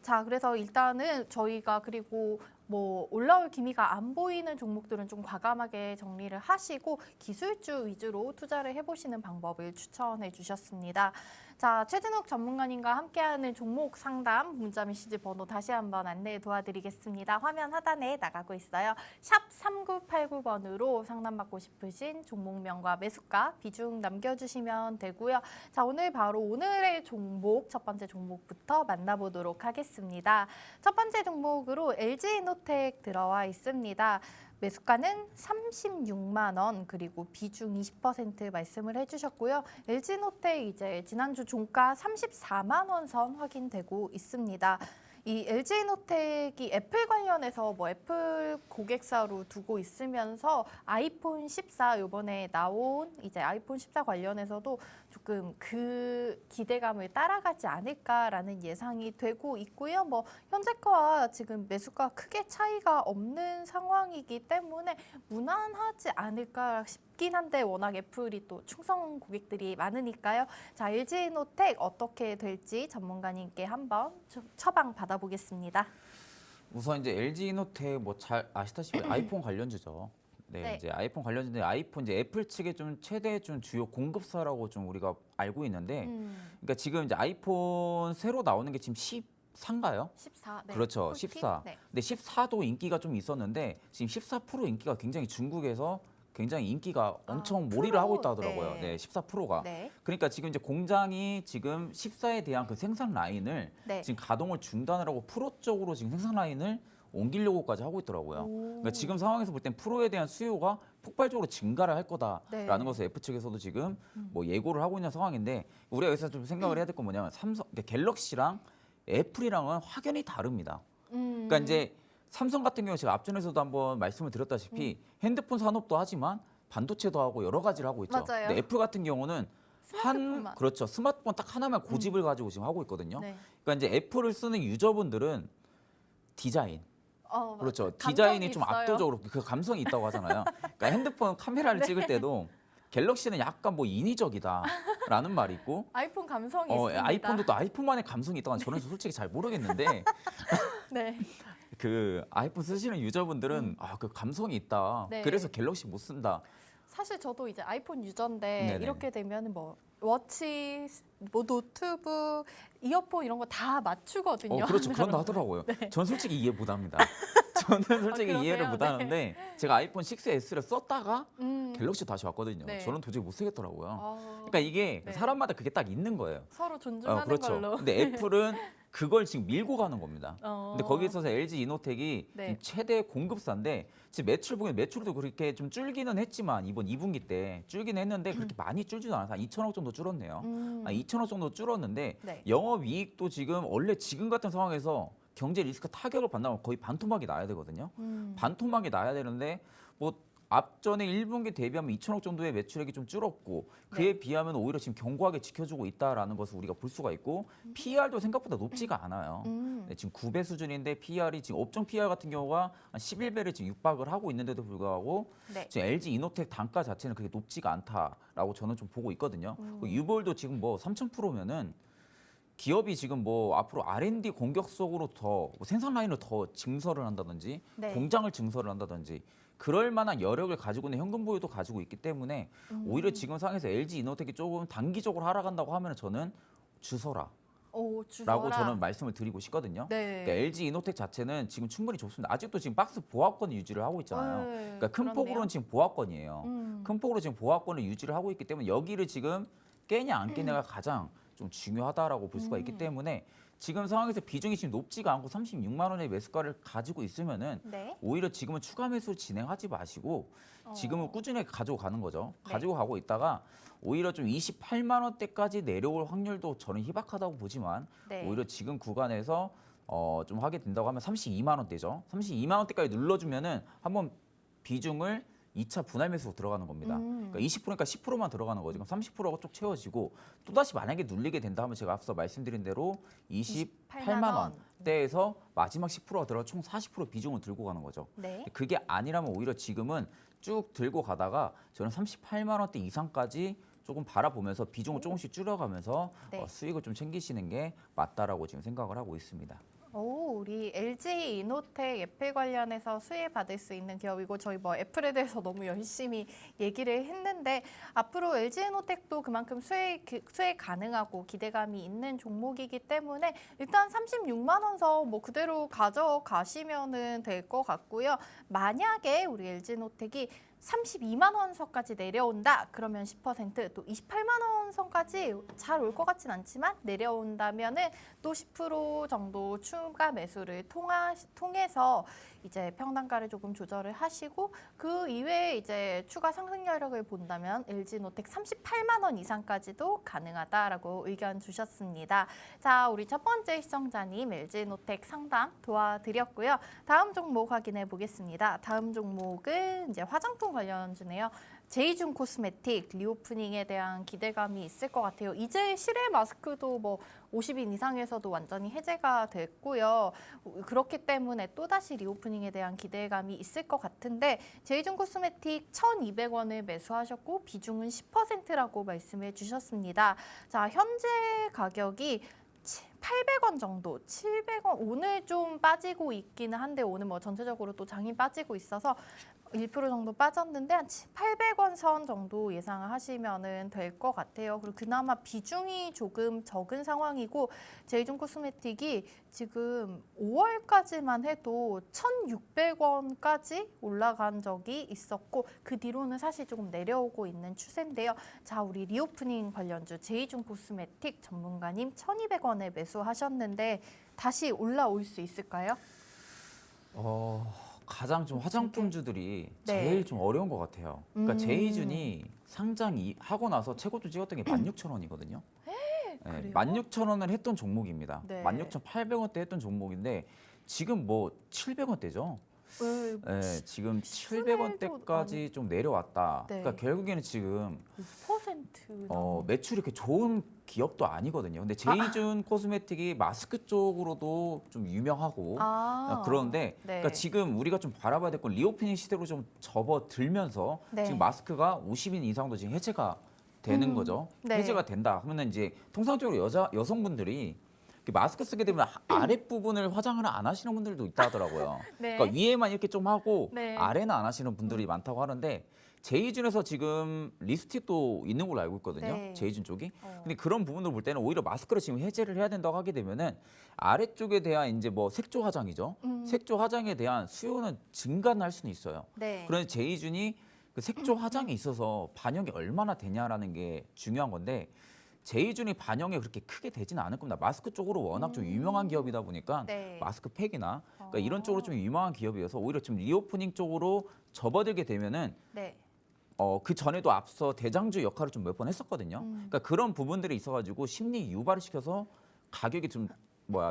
자, 그래서 일단은 저희가 그리고 뭐 올라올 기미가 안 보이는 종목들은 좀 과감하게 정리를 하시고 기술주 위주로 투자를 해보시는 방법을 추천해 주셨습니다. 자, 최진욱 전문가님과 함께하는 종목 상담 문자 메시지 번호 다시 한번 안내 도와드리겠습니다. 화면 하단에 나가고 있어요. 샵 3989번으로 상담받고 싶으신 종목명과 매수가 비중 남겨주시면 되고요. 자, 오늘 바로 오늘의 종목 첫 번째 종목부터 만나보도록 하겠습니다. 첫 번째 종목으로 LG이노텍 들어와 있습니다. 매수가는 36만 원 그리고 비중 20% 말씀을 해주셨고요. LG노텍 이제 지난주 종가 34만 원 선 확인되고 있습니다. 이 LG노텍이 애플 관련해서 뭐 애플 고객사로 두고 있으면서 아이폰 14 이번에 나온 이제 아이폰 14 관련해서도 조금 그 기대감을 따라가지 않을까라는 예상이 되고 있고요. 뭐 현재가와 지금 매수가 크게 차이가 없는 상황이기 때문에 무난하지 않을까 싶긴 한데 워낙 애플이 또 충성 고객들이 많으니까요. 자, LG노텍 어떻게 될지 전문가님께 한번 처방 받아보겠습니다. 우선 이제 LG이노텍 뭐 잘 아시다시피 아이폰 관련주죠. 네, 네. 이제 아이폰 관련된 아이폰 이제 애플 측의 좀 최대 좀 주요 공급사라고 좀 우리가 알고 있는데, 그러니까 지금 이제 아이폰 새로 나오는 게 지금 14인가요? 14. 네. 그렇죠, 14. 14. 네. 근데 14도 인기가 좀 있었는데 지금 14 프로 인기가 굉장히 중국에서 굉장히 인기가 엄청 몰이를 프로, 하고 있다 하더라고요. 네. 네, 14 프로가. 네. 그러니까 지금 이제 공장이 지금 14에 대한 그 생산 라인을 네. 지금 가동을 중단을 하고 프로 쪽으로 지금 생산 라인을 옮기려고까지 하고 있더라고요. 오. 그러니까 지금 상황에서 볼 땐 프로에 대한 수요가 폭발적으로 증가를 할 거다라는 네. 것을 애플 측에서도 지금 뭐 예고를 하고 있는 상황인데, 우리가 여기서 좀 생각을 해야 될 건 뭐냐면 그러니까 갤럭시랑 애플이랑은 확연히 다릅니다. 그러니까 이제 삼성 같은 경우 제가 앞전에서도 한번 말씀을 드렸다시피 핸드폰 산업도 하지만 반도체도 하고 여러 가지를 하고 있죠. 맞아요. 근데 애플 같은 경우는 스마트폰만. 그렇죠. 스마트폰 딱 하나만 고집을 가지고 지금 하고 있거든요. 네. 그러니까 이제 애플을 쓰는 유저분들은 디자인, 그렇죠. 맞아요. 디자인이 감성이 좀 있어요. 압도적으로 그 감성이 있다고 하잖아요. 그러니까 핸드폰 카메라를 찍을 때도 갤럭시는 약간 뭐 인위적이다라는 말이 있고, 아이폰 감성이 있습니다. 아이폰도 또 아이폰만의 감성이 있다고 저는 솔직히 잘 모르겠는데 네. 그 아이폰 쓰시는 유저분들은 그 감성이 있다. 네. 그래서 갤럭시 못 쓴다. 사실 저도 이제 아이폰 유저인데 네네. 이렇게 되면 뭐 워치, 뭐 노트북, 이어폰 이런 거 다 맞추거든요. 그렇죠. 그런다 하더라고요. 전 솔직히 이해 못합니다. 저는 솔직히 그러세요? 이해를 못 네. 하는데 제가 아이폰 6S를 썼다가 음. 갤럭시 다시 왔거든요. 네. 저는 도저히 못 쓰겠더라고요. 어, 그러니까 이게 네. 사람마다 그게 딱 있는 거예요. 서로 존중하는 그렇죠. 걸로. 근데 애플은 그걸 지금 밀고 가는 겁니다. 근데 거기에 있어서 LG 이노텍이 네. 지금 최대 공급사인데 지금 매출 보면 매출도 그렇게 좀 줄기는 했지만 이번 2분기 때 줄기는 했는데 그렇게 많이 줄지도 않아서 한 2천억 정도 줄었네요. 2천억 정도 줄었는데 네. 영업이익도 지금 원래 지금 같은 상황에서 경제 리스크 타격을 받는다면 거의 반토막이 나야 되거든요. 반토막이 나야 되는데 뭐 앞전에 1분기 대비하면 2천억 정도의 매출액이 좀 줄었고 그에 네. 비하면 오히려 지금 견고하게 지켜주고 있다라는 것을 우리가 볼 수가 있고 PER도 생각보다 높지가 않아요. 네, 지금 9배 수준인데 PER이 지금 업종 PER 같은 경우가 한 11배를 지금 육박을 하고 있는데도 불구하고 네. 지금 LG 이노텍 단가 자체는 그렇게 높지가 않다라고 저는 좀 보고 있거든요. 유볼도 지금 뭐 3,000%면은 기업이 지금 뭐 앞으로 R&D 공격 속으로 더 생산 라인을 더 증설을 한다든지 네. 공장을 증설을 한다든지 그럴 만한 여력을 가지고 있는 현금 보유도 가지고 있기 때문에 오히려 지금 상황에서 LG 이노텍이 조금 단기적으로 하락한다고 하면 저는 주서라라고 주소라. 저는 말씀을 드리고 싶거든요. 네. 그러니까 LG 이노텍 자체는 지금 충분히 좋습니다. 아직도 지금 박스 보합권 유지를 하고 있잖아요. 네, 그러니까 큰 그렇네요. 폭으로는 지금 보합권이에요. 음. 큰 폭으로 지금 보합권을 유지를 하고 있기 때문에 여기를 지금 깨냐 안 깨냐가 가장 좀 중요하다라고 볼 수가 있기 때문에 지금 상황에서 비중이 지금 높지가 않고 36만 원의 매수가를 가지고 있으면은 네. 오히려 지금은 추가 매수 진행하지 마시고 지금은 꾸준히 가지고 가는 거죠. 네. 가지고 가고 있다가 오히려 좀 28만 원대까지 내려올 확률도 저는 희박하다고 보지만 네. 오히려 지금 구간에서 좀 하게 된다고 하면 32만 원대죠. 32만 원대까지 눌러주면은 한번 비중을 2차 분할 매수로 들어가는 겁니다. 그러니까 20%니까 10%만 들어가는 거죠. 그럼 30%가 쭉 채워지고 또다시 만약에 눌리게 된다 하면 제가 앞서 말씀드린 대로 28만 원대에서 마지막 10%가 들어가 총 40% 비중을 들고 가는 거죠. 네. 그게 아니라면 오히려 지금은 쭉 들고 가다가 저는 38만 원대 이상까지 조금 바라보면서 비중을 조금씩 줄여가면서 네. 수익을 좀 챙기시는 게 맞다라고 지금 생각을 하고 있습니다. 우리 LG 이노텍 애플 관련해서 수혜 받을 수 있는 기업이고 저희 뭐 애플에 대해서 너무 열심히 얘기를 했는데 앞으로 LG 이노텍도 그만큼 수혜 가능하고 기대감이 있는 종목이기 때문에 일단 36만 원선 뭐 그대로 가져가시면은 될 것 같고요. 만약에 우리 LG 이노텍이 32만 원 선까지 내려온다. 그러면 10%, 또 28만 원 선까지 잘 올 것 같진 않지만 내려온다면은 또 10% 정도 추가 매수를 통해서 이제 평단가를 조금 조절을 하시고 그 이외에 이제 추가 상승 여력을 본다면 LG노텍 38만 원 이상까지도 가능하다라고 의견 주셨습니다. 자, 우리 첫 번째 시청자님 LG노텍 상담 도와드렸고요. 다음 종목 확인해 보겠습니다. 다음 종목은 이제 화장품 관련주네요. 제이준 코스메틱 리오프닝에 대한 기대감이 있을 것 같아요. 이제 실외 마스크도 뭐 50인 이상에서도 완전히 해제가 됐고요. 그렇기 때문에 또다시 리오프닝에 대한 기대감이 있을 것 같은데 제이준 코스메틱 1,200원을 매수하셨고 비중은 10%라고 말씀해 주셨습니다. 자, 현재 가격이 800원 정도, 700원 오늘 좀 빠지고 있기는 한데 오늘 뭐 전체적으로 또 장이 빠지고 있어서 1% 정도 빠졌는데 한 800원 선 정도 예상을 하시면은 될 것 같아요. 그리고 그나마 비중이 조금 적은 상황이고 제이준 코스메틱이 지금 5월까지만 해도 1,600원까지 올라간 적이 있었고 그 뒤로는 사실 조금 내려오고 있는 추세인데요. 자, 우리 리오프닝 관련주 제이준 코스메틱 전문가님 1,200원에 매수하셨는데 다시 올라올 수 있을까요? 가장 좀 화장품주들이 네. 제일 좀 어려운 것 같아요. 그러니까 제이준이 상장하고 나서 최고점 찍었던 게 16,000원이거든요. 그래요? 16,000원을 했던 종목입니다. 네. 16,800원대 했던 종목인데 지금 뭐 700원대죠. 네, 지금 700원대까지 좀 내려왔다. 네. 그러니까 결국에는 지금 6% 매출이 이렇게 좋은 기업도 아니거든요. 근데 제이준 코스메틱이 마스크 쪽으로도 좀 유명하고 그런데 네. 그러니까 지금 우리가 좀 바라봐야 될 건 리오프닝 시대로 좀 접어들면서 네. 지금 마스크가 50인 이상도 지금 해제가 되는 거죠. 네. 해제가 된다 하면은 이제 통상적으로 여성분들이 이렇게 마스크 쓰게 되면 아랫부분을 화장을 안 하시는 분들도 있다 하더라고요. 네. 그러니까 위에만 이렇게 좀 하고 네. 아래는 안 하시는 분들이 많다고 하는데 제이준에서 지금 립스틱도 있는 걸로 알고 있거든요. 네. 제이준 쪽이. 근데 그런 부분을 볼 때는 오히려 마스크를 지금 해제를 해야 된다고 하게 되면은 아래쪽에 대한 이제 뭐 색조 화장이죠. 색조 화장에 대한 수요는 증가할 수는 있어요. 네. 그런데 제이준이 그 색조 화장에 있어서 반영이 얼마나 되냐라는 게 중요한 건데 제이준이 반영이 그렇게 크게 되지는 않을 겁니다. 마스크 쪽으로 워낙 좀 유명한 기업이다 보니까 네. 마스크 팩이나 그러니까 이런 쪽으로 좀 유명한 기업이어서 오히려 지금 리오프닝 쪽으로 접어들게 되면은 네. 그 전에도 앞서 대장주 역할을 좀 몇 번 했었거든요. 그러니까 그런 부분들이 있어가지고 심리 유발을 시켜서 가격이 좀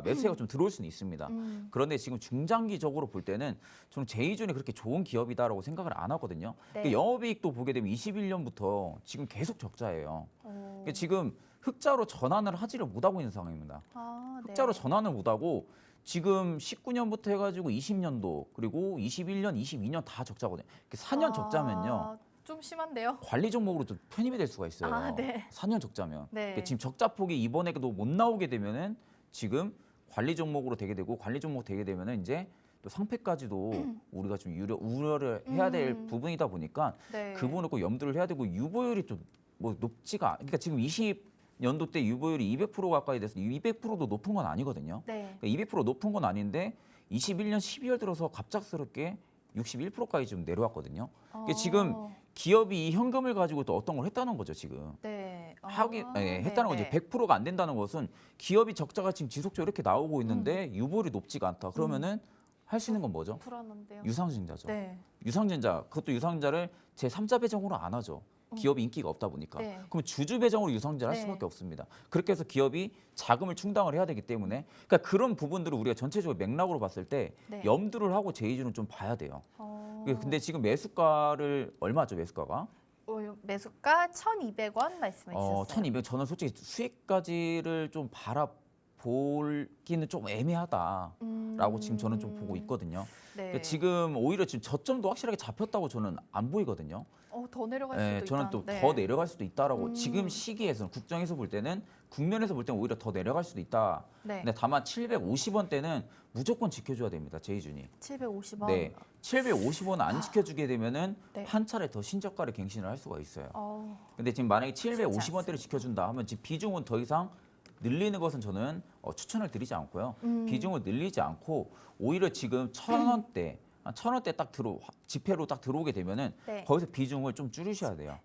매수가 좀 들어올 수는 있습니다. 그런데 지금 중장기적으로 볼 때는 저는 제이준이 그렇게 좋은 기업이다라고 생각을 안 하거든요. 네. 그러니까 영업이익도 보게 되면 21년부터 지금 계속 적자예요. 오. 그러니까 지금 흑자로 전환을 하지를 못하고 있는 상황입니다. 네. 흑자로 전환을 못하고 지금 19년부터 해가지고 20년도 그리고 21년, 22년 다 적자거든요. 4년 적자면요. 좀 심한데요. 관리 종목으로 또 편입이 될 수가 있어요. 네. 4년 적자면. 네. 그러니까 지금 적자폭이 이번에도 못 나오게 되면은 지금 관리 종목으로 되게 되고 관리 종목 되게 되면은 이제 또 상패까지도 우리가 좀 우려를 해야 될 부분이다 보니까 네. 그 부분을 꼭 염두를 해야 되고 유보율이 좀 높지가 그러니까 지금 20년도 때 유보율이 200% 가까이 돼서 200%도 높은 건 아니거든요. 네. 그러니까 200% 높은 건 아닌데 21년 12월 들어서 갑작스럽게 61%까지 좀 내려왔거든요. 그러니까 지금 기업이 이 현금을 가지고 또 어떤 걸 했다는 거죠, 지금. 네. 했다는 거죠. 100%가 안 된다는 것은 기업이 적자가 지금 지속적으로 이렇게 나오고 있는데 유보율이 높지가 않다. 그러면은 할 수 있는 건 뭐죠? 불안한데요. 유상증자죠. 네. 유상증자, 그것도 유상증자를 제3자 배정으로 안 하죠. 기업이 인기가 없다 보니까. 네. 그럼 주주 배정으로 유상증자를 할 네. 수밖에 없습니다. 그렇게 해서 기업이 자금을 충당을 해야 되기 때문에 그러니까 그런 부분들을 우리가 전체적으로 맥락으로 봤을 때 네. 염두를 하고 제이준은 좀 봐야 돼요. 근데 지금 매수가를 얼마죠, 매수가가? 매수가 1,200원 말씀해 주셨어요. 1,200. 저는 솔직히 수익까지를 좀 바라보기는 좀 애매하다라고 지금 저는 좀 보고 있거든요. 네. 그러니까 지금 오히려 지금 저점도 확실하게 잡혔다고 저는 안 보이거든요. 더 내려갈 수도 있다. 저는 또 네. 더 내려갈 수도 있다라고 지금 시기에서는 국정에서 볼 때는 국면에서 볼 때는 오히려 더 내려갈 수도 있다. 네. 근데 다만 750원대는 무조건 지켜줘야 됩니다, 제이준이. 750원. 네, 750원 안 지켜주게 되면은 네. 한 차례 더 신저가를 갱신을 할 수가 있어요. 어, 근데 지금 만약에 쉽지 750원대를 지켜준다 하면 지금 비중은 더 이상 늘리는 것은 저는 추천을 드리지 않고요. 비중을 늘리지 않고 오히려 지금 1,000원대, 1,000원대 딱 지폐로 딱 들어오게 되면은 네. 거기서 비중을 좀 줄이셔야 돼요.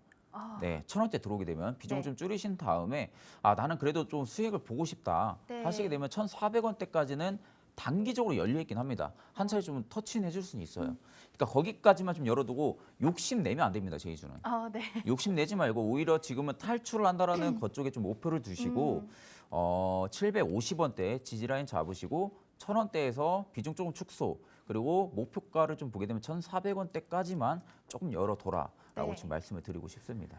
네, 1,000원대 들어오게 되면 비중을 네. 좀 줄이신 다음에 나는 그래도 좀 수익을 보고 싶다 네. 하시게 되면 1,400원대까지는 단기적으로 열려 있긴 합니다. 한 차례 좀 터치는 해줄 수는 있어요. 그러니까 거기까지만 좀 열어두고 욕심 내면 안 됩니다, 제이준은. 네. 욕심 내지 말고 오히려 지금은 탈출을 한다라는 것 쪽에 좀 목표를 두시고 750원대 지지라인 잡으시고 1,000원대에서 비중 조금 축소 그리고 목표가를 좀 보게 되면 1,400원대까지만 조금 열어둬라라고 네. 지금 말씀을 드리고 싶습니다.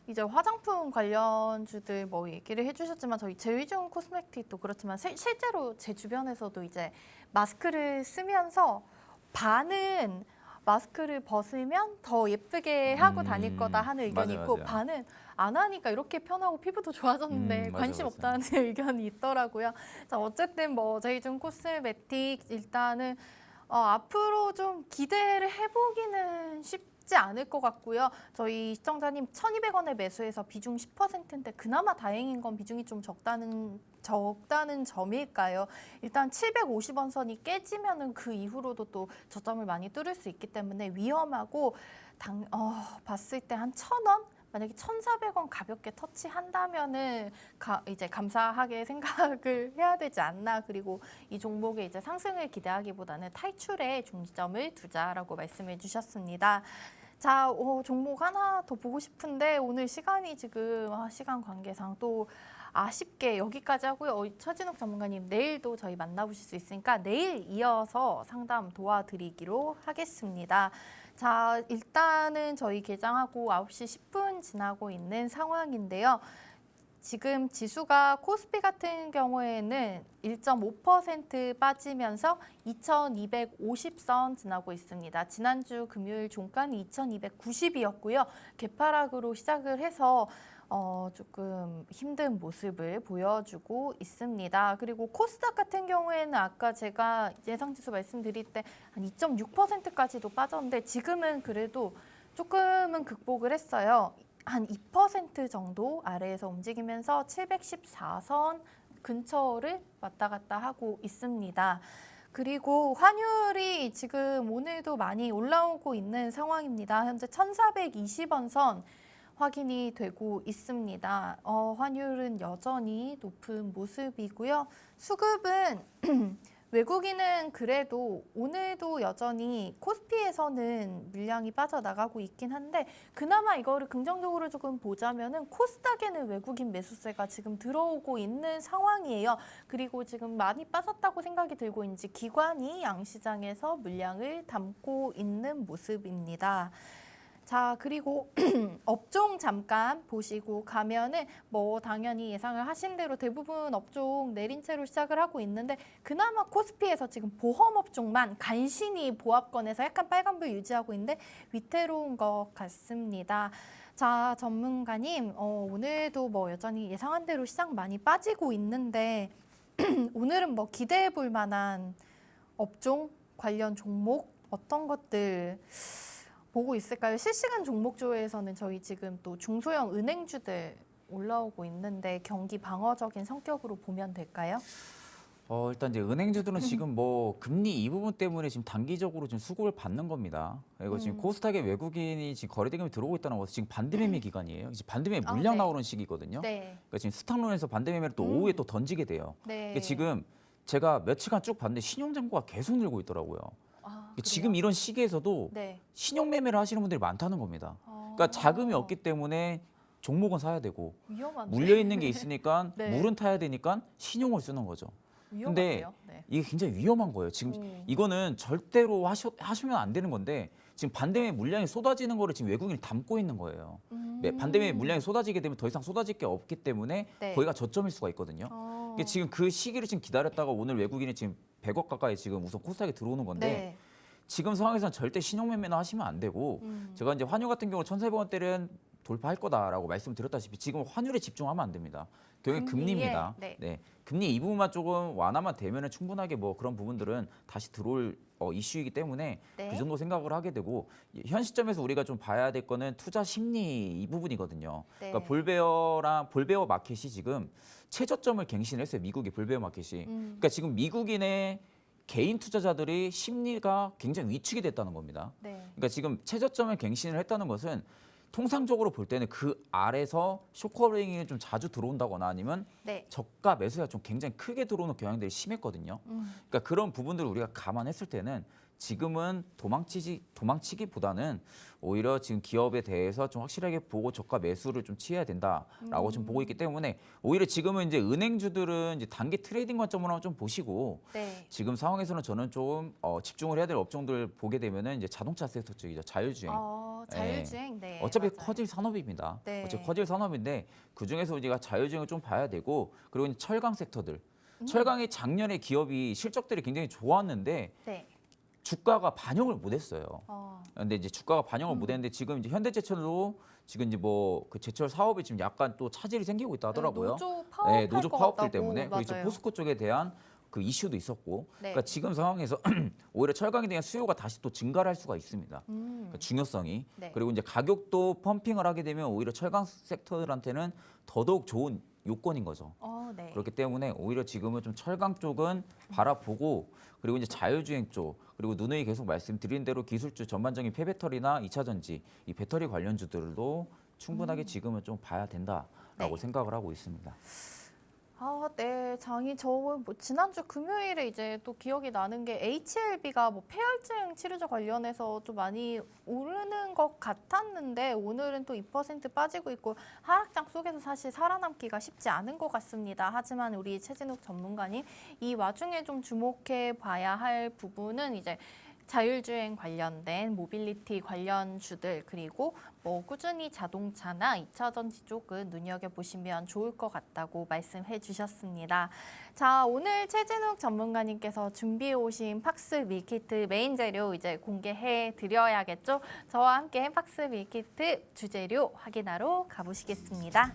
이제 화장품 관련주들 뭐 얘기를 해주셨지만 저희 제이준 코스메틱도 그렇지만 실제로 제 주변에서도 이제 마스크를 쓰면서 반은 마스크를 벗으면 더 예쁘게 하고 다닐 거다 하는 의견이 맞아요, 있고 맞아요. 반은 안 하니까 이렇게 편하고 피부도 좋아졌는데 맞아, 관심 맞아. 없다는 의견이 있더라고요. 자, 어쨌든 뭐 제이준 코스메틱 일단은 앞으로 좀 기대를 해보기는 쉽지 않을 것 같고요. 저희 시청자님 1,200원에 매수해서 비중 10%인데 그나마 다행인 건 비중이 좀 적다는 점일까요? 일단 750원 선이 깨지면은 그 이후로도 또 저점을 많이 뚫을 수 있기 때문에 위험하고 봤을 때 한 1,000원? 만약에 1,400원 가볍게 터치한다면은 이제 감사하게 생각을 해야 되지 않나. 그리고 이 종목의 이제 상승을 기대하기보다는 탈출에 중점을 두자라고 말씀해 주셨습니다. 자, 종목 하나 더 보고 싶은데 오늘 시간이 지금 시간 관계상 또 아쉽게 여기까지 하고요. 최진욱 전문가님 내일도 저희 만나보실 수 있으니까 내일 이어서 상담 도와드리기로 하겠습니다. 자, 일단은 저희 개장하고 9시 10분 지나고 있는 상황인데요. 지금 지수가 코스피 같은 경우에는 1.5% 빠지면서 2250선 지나고 있습니다. 지난주 금요일 종가는 2290이었고요. 개파락으로 시작을 해서 조금 힘든 모습을 보여주고 있습니다. 그리고 코스닥 같은 경우에는 아까 제가 예상지수 말씀드릴 때 한 2.6%까지도 빠졌는데 지금은 그래도 조금은 극복을 했어요. 한 2% 정도 아래에서 움직이면서 714선 근처를 왔다 갔다 하고 있습니다. 그리고 환율이 지금 오늘도 많이 올라오고 있는 상황입니다. 현재 1,420원 선 확인이 되고 있습니다. 환율은 여전히 높은 모습이고요. 수급은 외국인은 그래도 오늘도 여전히 코스피에서는 물량이 빠져나가고 있긴 한데 그나마 이거를 긍정적으로 조금 보자면은 코스닥에는 외국인 매수세가 지금 들어오고 있는 상황이에요. 그리고 지금 많이 빠졌다고 생각이 들고 있는지 기관이 양시장에서 물량을 담고 있는 모습입니다. 자, 그리고 업종 잠깐 보시고 가면은 뭐 당연히 예상을 하신 대로 대부분 업종 내린 채로 시작을 하고 있는데 그나마 코스피에서 지금 보험 업종만 간신히 보합권에서 약간 빨간불 유지하고 있는데 위태로운 것 같습니다. 자, 전문가님, 오늘도 뭐 여전히 예상한 대로 시장 많이 빠지고 있는데 오늘은 뭐 기대해 볼 만한 업종 관련 종목 어떤 것들 보고 있을까요? 실시간 종목조회에서는 저희 지금 또 중소형 은행주들 올라오고 있는데 경기 방어적인 성격으로 보면 될까요? 일단 이제 은행주들은 지금 뭐 금리 이 부분 때문에 지금 단기적으로 좀 수급을 받는 겁니다. 그리고 지금 코스닥에 외국인이 지금 거래 대금이 들어오고 있다는 것은 지금 반대매매 기간이에요. 이제 반대매매 물량 네. 나오는 시기거든요. 네. 그러니까 지금 스탁론에서 반대매매를 또 오후에 또 던지게 돼요. 네. 그러니까 지금 제가 며칠간 쭉 봤는데 신용잔고가 계속 늘고 있더라고요. 지금 이런 시기에서도 네. 신용매매를 하시는 분들이 많다는 겁니다. 그러니까 자금이 없기 때문에 종목은 사야 되고 위험한데? 물려 있는 게 있으니까 네. 물은 타야 되니까 신용을 쓰는 거죠. 근데 위험한데요? 네. 이게 굉장히 위험한 거예요. 지금 이거는 절대로 하시면 안 되는 건데 지금 반대매매 물량이 쏟아지는 거를 지금 외국인이 담고 있는 거예요. 반대매매 물량이 쏟아지게 되면 더 이상 쏟아질 게 없기 때문에 네. 거기가 저점일 수가 있거든요. 이게 지금 그 시기를 지금 기다렸다가 오늘 외국인이 지금 100억 가까이 지금 우선 코스닥에 들어오는 건데 네. 지금 상황에서는 절대 신용매매나 하시면 안 되고 제가 이제 환율 같은 경우 1,400원대는 돌파할 거다라고 말씀드렸다시피 지금 환율에 집중하면 안 됩니다. 결국엔 금리입니다. 네. 금리 이 부분만 조금 완화만 되면은 충분하게 뭐 그런 부분들은 다시 들어올 이슈이기 때문에 네. 그 정도 생각을 하게 되고 현 시점에서 우리가 좀 봐야 될 거는 투자 심리 이 부분이거든요. 네. 그러니까 볼베어 마켓이 지금 최저점을 갱신했어요. 미국의 볼베어 마켓이. 그러니까 지금 미국인의 개인 투자자들이 심리가 굉장히 위축이 됐다는 겁니다. 네. 그러니까 지금 최저점을 갱신을 했다는 것은 통상적으로 볼 때는 그 아래서 쇼커링이 좀 자주 들어온다거나 아니면 네. 저가 매수가 좀 굉장히 크게 들어오는 경향들이 심했거든요. 그러니까 그런 부분들을 우리가 감안했을 때는 지금은 도망치기보다는 오히려 지금 기업에 대해서 좀 확실하게 보고 저가 매수를 좀 취해야 된다라고 좀 보고 있기 때문에 오히려 지금은 이제 은행주들은 이제 단기 트레이딩 관점으로 좀 보시고 네. 지금 상황에서는 저는 좀 집중을 해야 될 업종들 보게 되면은 이제 자동차 섹터 쪽이죠. 자율주행. 자율주행. 네. 어차피 맞아요. 커질 산업입니다. 네. 어차피 커질 산업인데 그 중에서 우리가 자율주행을 좀 봐야 되고 그리고 이제 철강 섹터들. 철강이 작년에 기업이 실적들이 굉장히 좋았는데 네. 주가가 반영을 못했어요. 근데 이제 주가가 반영을 못했는데 지금 이제 현대제철로 지금 이제 뭐 그 제철 사업에 지금 약간 또 차질이 생기고 있다 하더라고요. 노조 파업 노조 파업들 때문에 그리고 이제 맞아요. 포스코 쪽에 대한 그 이슈도 있었고, 네. 그러니까 지금 상황에서 오히려 철강에 대한 수요가 다시 또 증가를 할 수가 있습니다. 그러니까 중요성이. 네. 그리고 이제 가격도 펌핑을 하게 되면 오히려 철강 섹터들한테는 더더욱 좋은 요건인 거죠. 네. 그렇기 때문에 오히려 지금은 좀 철강 쪽은 바라보고, 그리고 이제 자율주행 쪽, 그리고 누누이 계속 말씀드린 대로 기술주 전반적인 폐배터리나 2차 전지, 이 배터리 관련주들도 충분하게 지금은 좀 봐야 된다라고 네. 생각을 하고 있습니다. 네, 장이 뭐 지난주 금요일에 이제 또 기억이 나는 게 HLB가 뭐 폐혈증 치료제 관련해서 좀 많이 오르는 것 같았는데 오늘은 또 2% 빠지고 있고 하락장 속에서 사실 살아남기가 쉽지 않은 것 같습니다. 하지만 우리 최진욱 전문가님 이 와중에 좀 주목해 봐야 할 부분은 이제 자율주행 관련된 모빌리티 관련주들 그리고 뭐 꾸준히 자동차나 2차 전지 쪽은 눈여겨보시면 좋을 것 같다고 말씀해 주셨습니다. 자, 오늘 최진욱 전문가님께서 준비해 오신 팍스 밀키트 메인 재료 이제 공개해 드려야겠죠? 저와 함께 팍스 밀키트 주재료 확인하러 가보시겠습니다.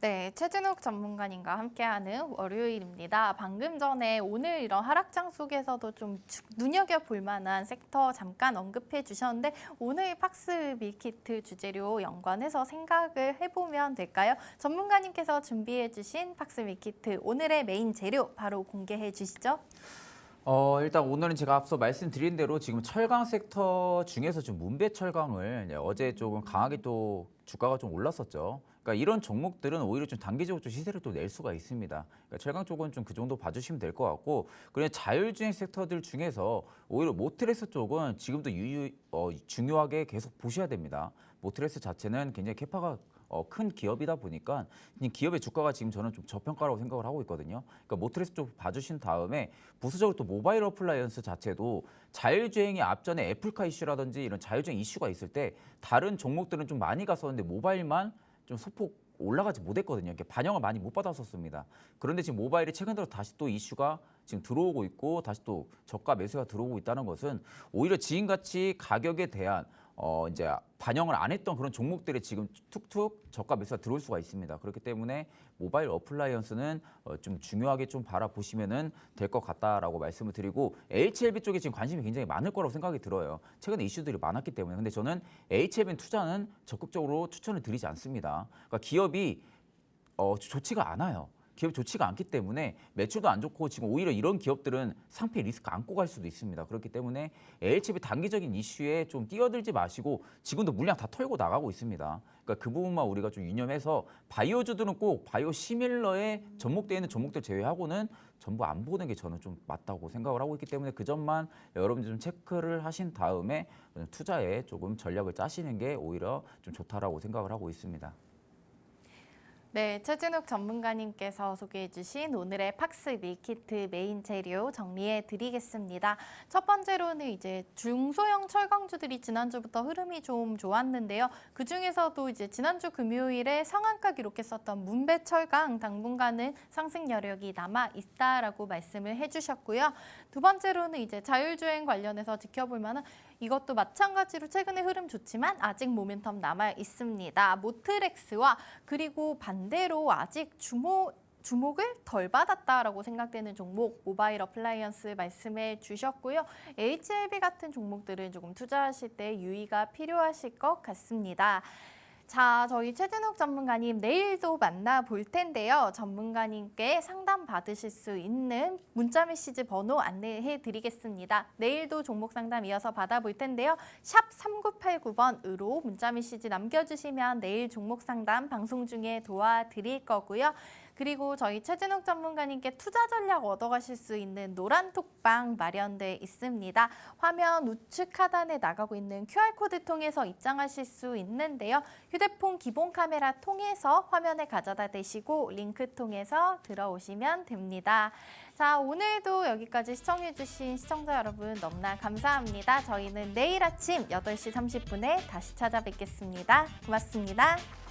네, 최진욱 전문가님과 함께하는 월요일입니다. 방금 전에 오늘 이런 하락장 속에서도 좀 눈여겨볼 만한 섹터 잠깐 언급해 주셨는데 오늘 팍스 밀키트 주재료 연관해서 생각을 해보면 될까요? 전문가님께서 준비해 주신 팍스 밀키트 오늘의 메인 재료 바로 공개해 주시죠. 일단 오늘은 제가 앞서 말씀드린 대로 지금 철강 섹터 중에서 좀 문배 철강을 어제 조금 강하게 또 주가가 좀 올랐었죠. 그러니까 이런 종목들은 오히려 좀 단기적으로 좀 시세를 또 낼 수가 있습니다. 그러니까 철강 쪽은 좀 그 정도 봐주시면 될 것 같고, 그냥 자율주행 섹터들 중에서 오히려 모트레스 쪽은 지금도 중요하게 계속 보셔야 됩니다. 모트레스 자체는 굉장히 캐파가 큰 기업이다 보니까 기업의 주가가 지금 저는 좀 저평가라고 생각을 하고 있거든요. 그러니까 모트레스 쪽 봐주신 다음에 부수적으로 또 모바일 어플라이언스 자체도 자율주행이 앞전에 애플카 이슈라든지 이런 자율주행 이슈가 있을 때 다른 종목들은 좀 많이 갔었는데 모바일만 좀 소폭 올라가지 못했거든요. 이렇게 반영을 많이 못 받았었습니다. 그런데 지금 모바일이 최근 들어 다시 또 이슈가 지금 들어오고 있고 다시 또 저가 매수가 들어오고 있다는 것은 오히려 지금같이 가격에 대한 이제 반영을 안 했던 그런 종목들이 지금 툭툭 저가 매수가 들어올 수가 있습니다. 그렇기 때문에 모바일 어플라이언스는 좀 중요하게 좀 바라보시면은 될 것 같다라고 말씀을 드리고, HLB 쪽에 지금 관심이 굉장히 많을 거라고 생각이 들어요. 최근에 이슈들이 많았기 때문에. 근데 저는 HLB 투자는 적극적으로 추천을 드리지 않습니다. 그러니까 기업이 좋지가 않아요. 기업이 좋지가 않기 때문에 매출도 안 좋고 지금 오히려 이런 기업들은 상패 리스크 안고 갈 수도 있습니다. 그렇기 때문에 HLB 단기적인 이슈에 좀 뛰어들지 마시고 지금도 물량 다 털고 나가고 있습니다. 그러니까 그 부분만 우리가 좀 유념해서 바이오주들은 꼭 바이오 시밀러에 접목되어 있는 종목들 제외하고는 전부 안 보는 게 저는 좀 맞다고 생각을 하고 있기 때문에 그 점만 여러분들 좀 체크를 하신 다음에 투자에 조금 전략을 짜시는 게 오히려 좀 좋다라고 생각을 하고 있습니다. 네, 최진욱 전문가님께서 소개해 주신 오늘의 팍스 밀키트 메인 재료 정리해 드리겠습니다. 첫 번째로는 이제 중소형 철강주들이 지난주부터 흐름이 좀 좋았는데요. 그중에서도 이제 지난주 금요일에 상한가 기록했었던 문배 철강 당분간은 상승 여력이 남아 있다라고 말씀을 해 주셨고요. 두 번째로는 이제 자율주행 관련해서 지켜볼 만한 이것도 마찬가지로 최근에 흐름 좋지만 아직 모멘텀 남아 있습니다. 모트렉스와 그리고 반대로 아직 주목을 덜 받았다라고 생각되는 종목 모바일 어플라이언스 말씀해 주셨고요. HLB 같은 종목들은 조금 투자하실 때 유의가 필요하실 것 같습니다. 자, 저희 최진욱 전문가님 내일도 만나볼 텐데요. 전문가님께 상담 받으실 수 있는 문자 메시지 번호 안내해 드리겠습니다. 내일도 종목 상담 이어서 받아볼 텐데요. 샵 3989번으로 문자 메시지 남겨주시면 내일 종목 상담 방송 중에 도와드릴 거고요. 그리고 저희 최진욱 전문가님께 투자 전략 얻어가실 수 있는 노란 톡방 마련돼 있습니다. 화면 우측 하단에 나가고 있는 QR코드 통해서 입장하실 수 있는데요. 휴대폰 기본 카메라 통해서 화면에 가져다 대시고 링크 통해서 들어오시면 됩니다. 자, 오늘도 여기까지 시청해주신 시청자 여러분 너무나 감사합니다. 저희는 내일 아침 8시 30분에 다시 찾아뵙겠습니다. 고맙습니다.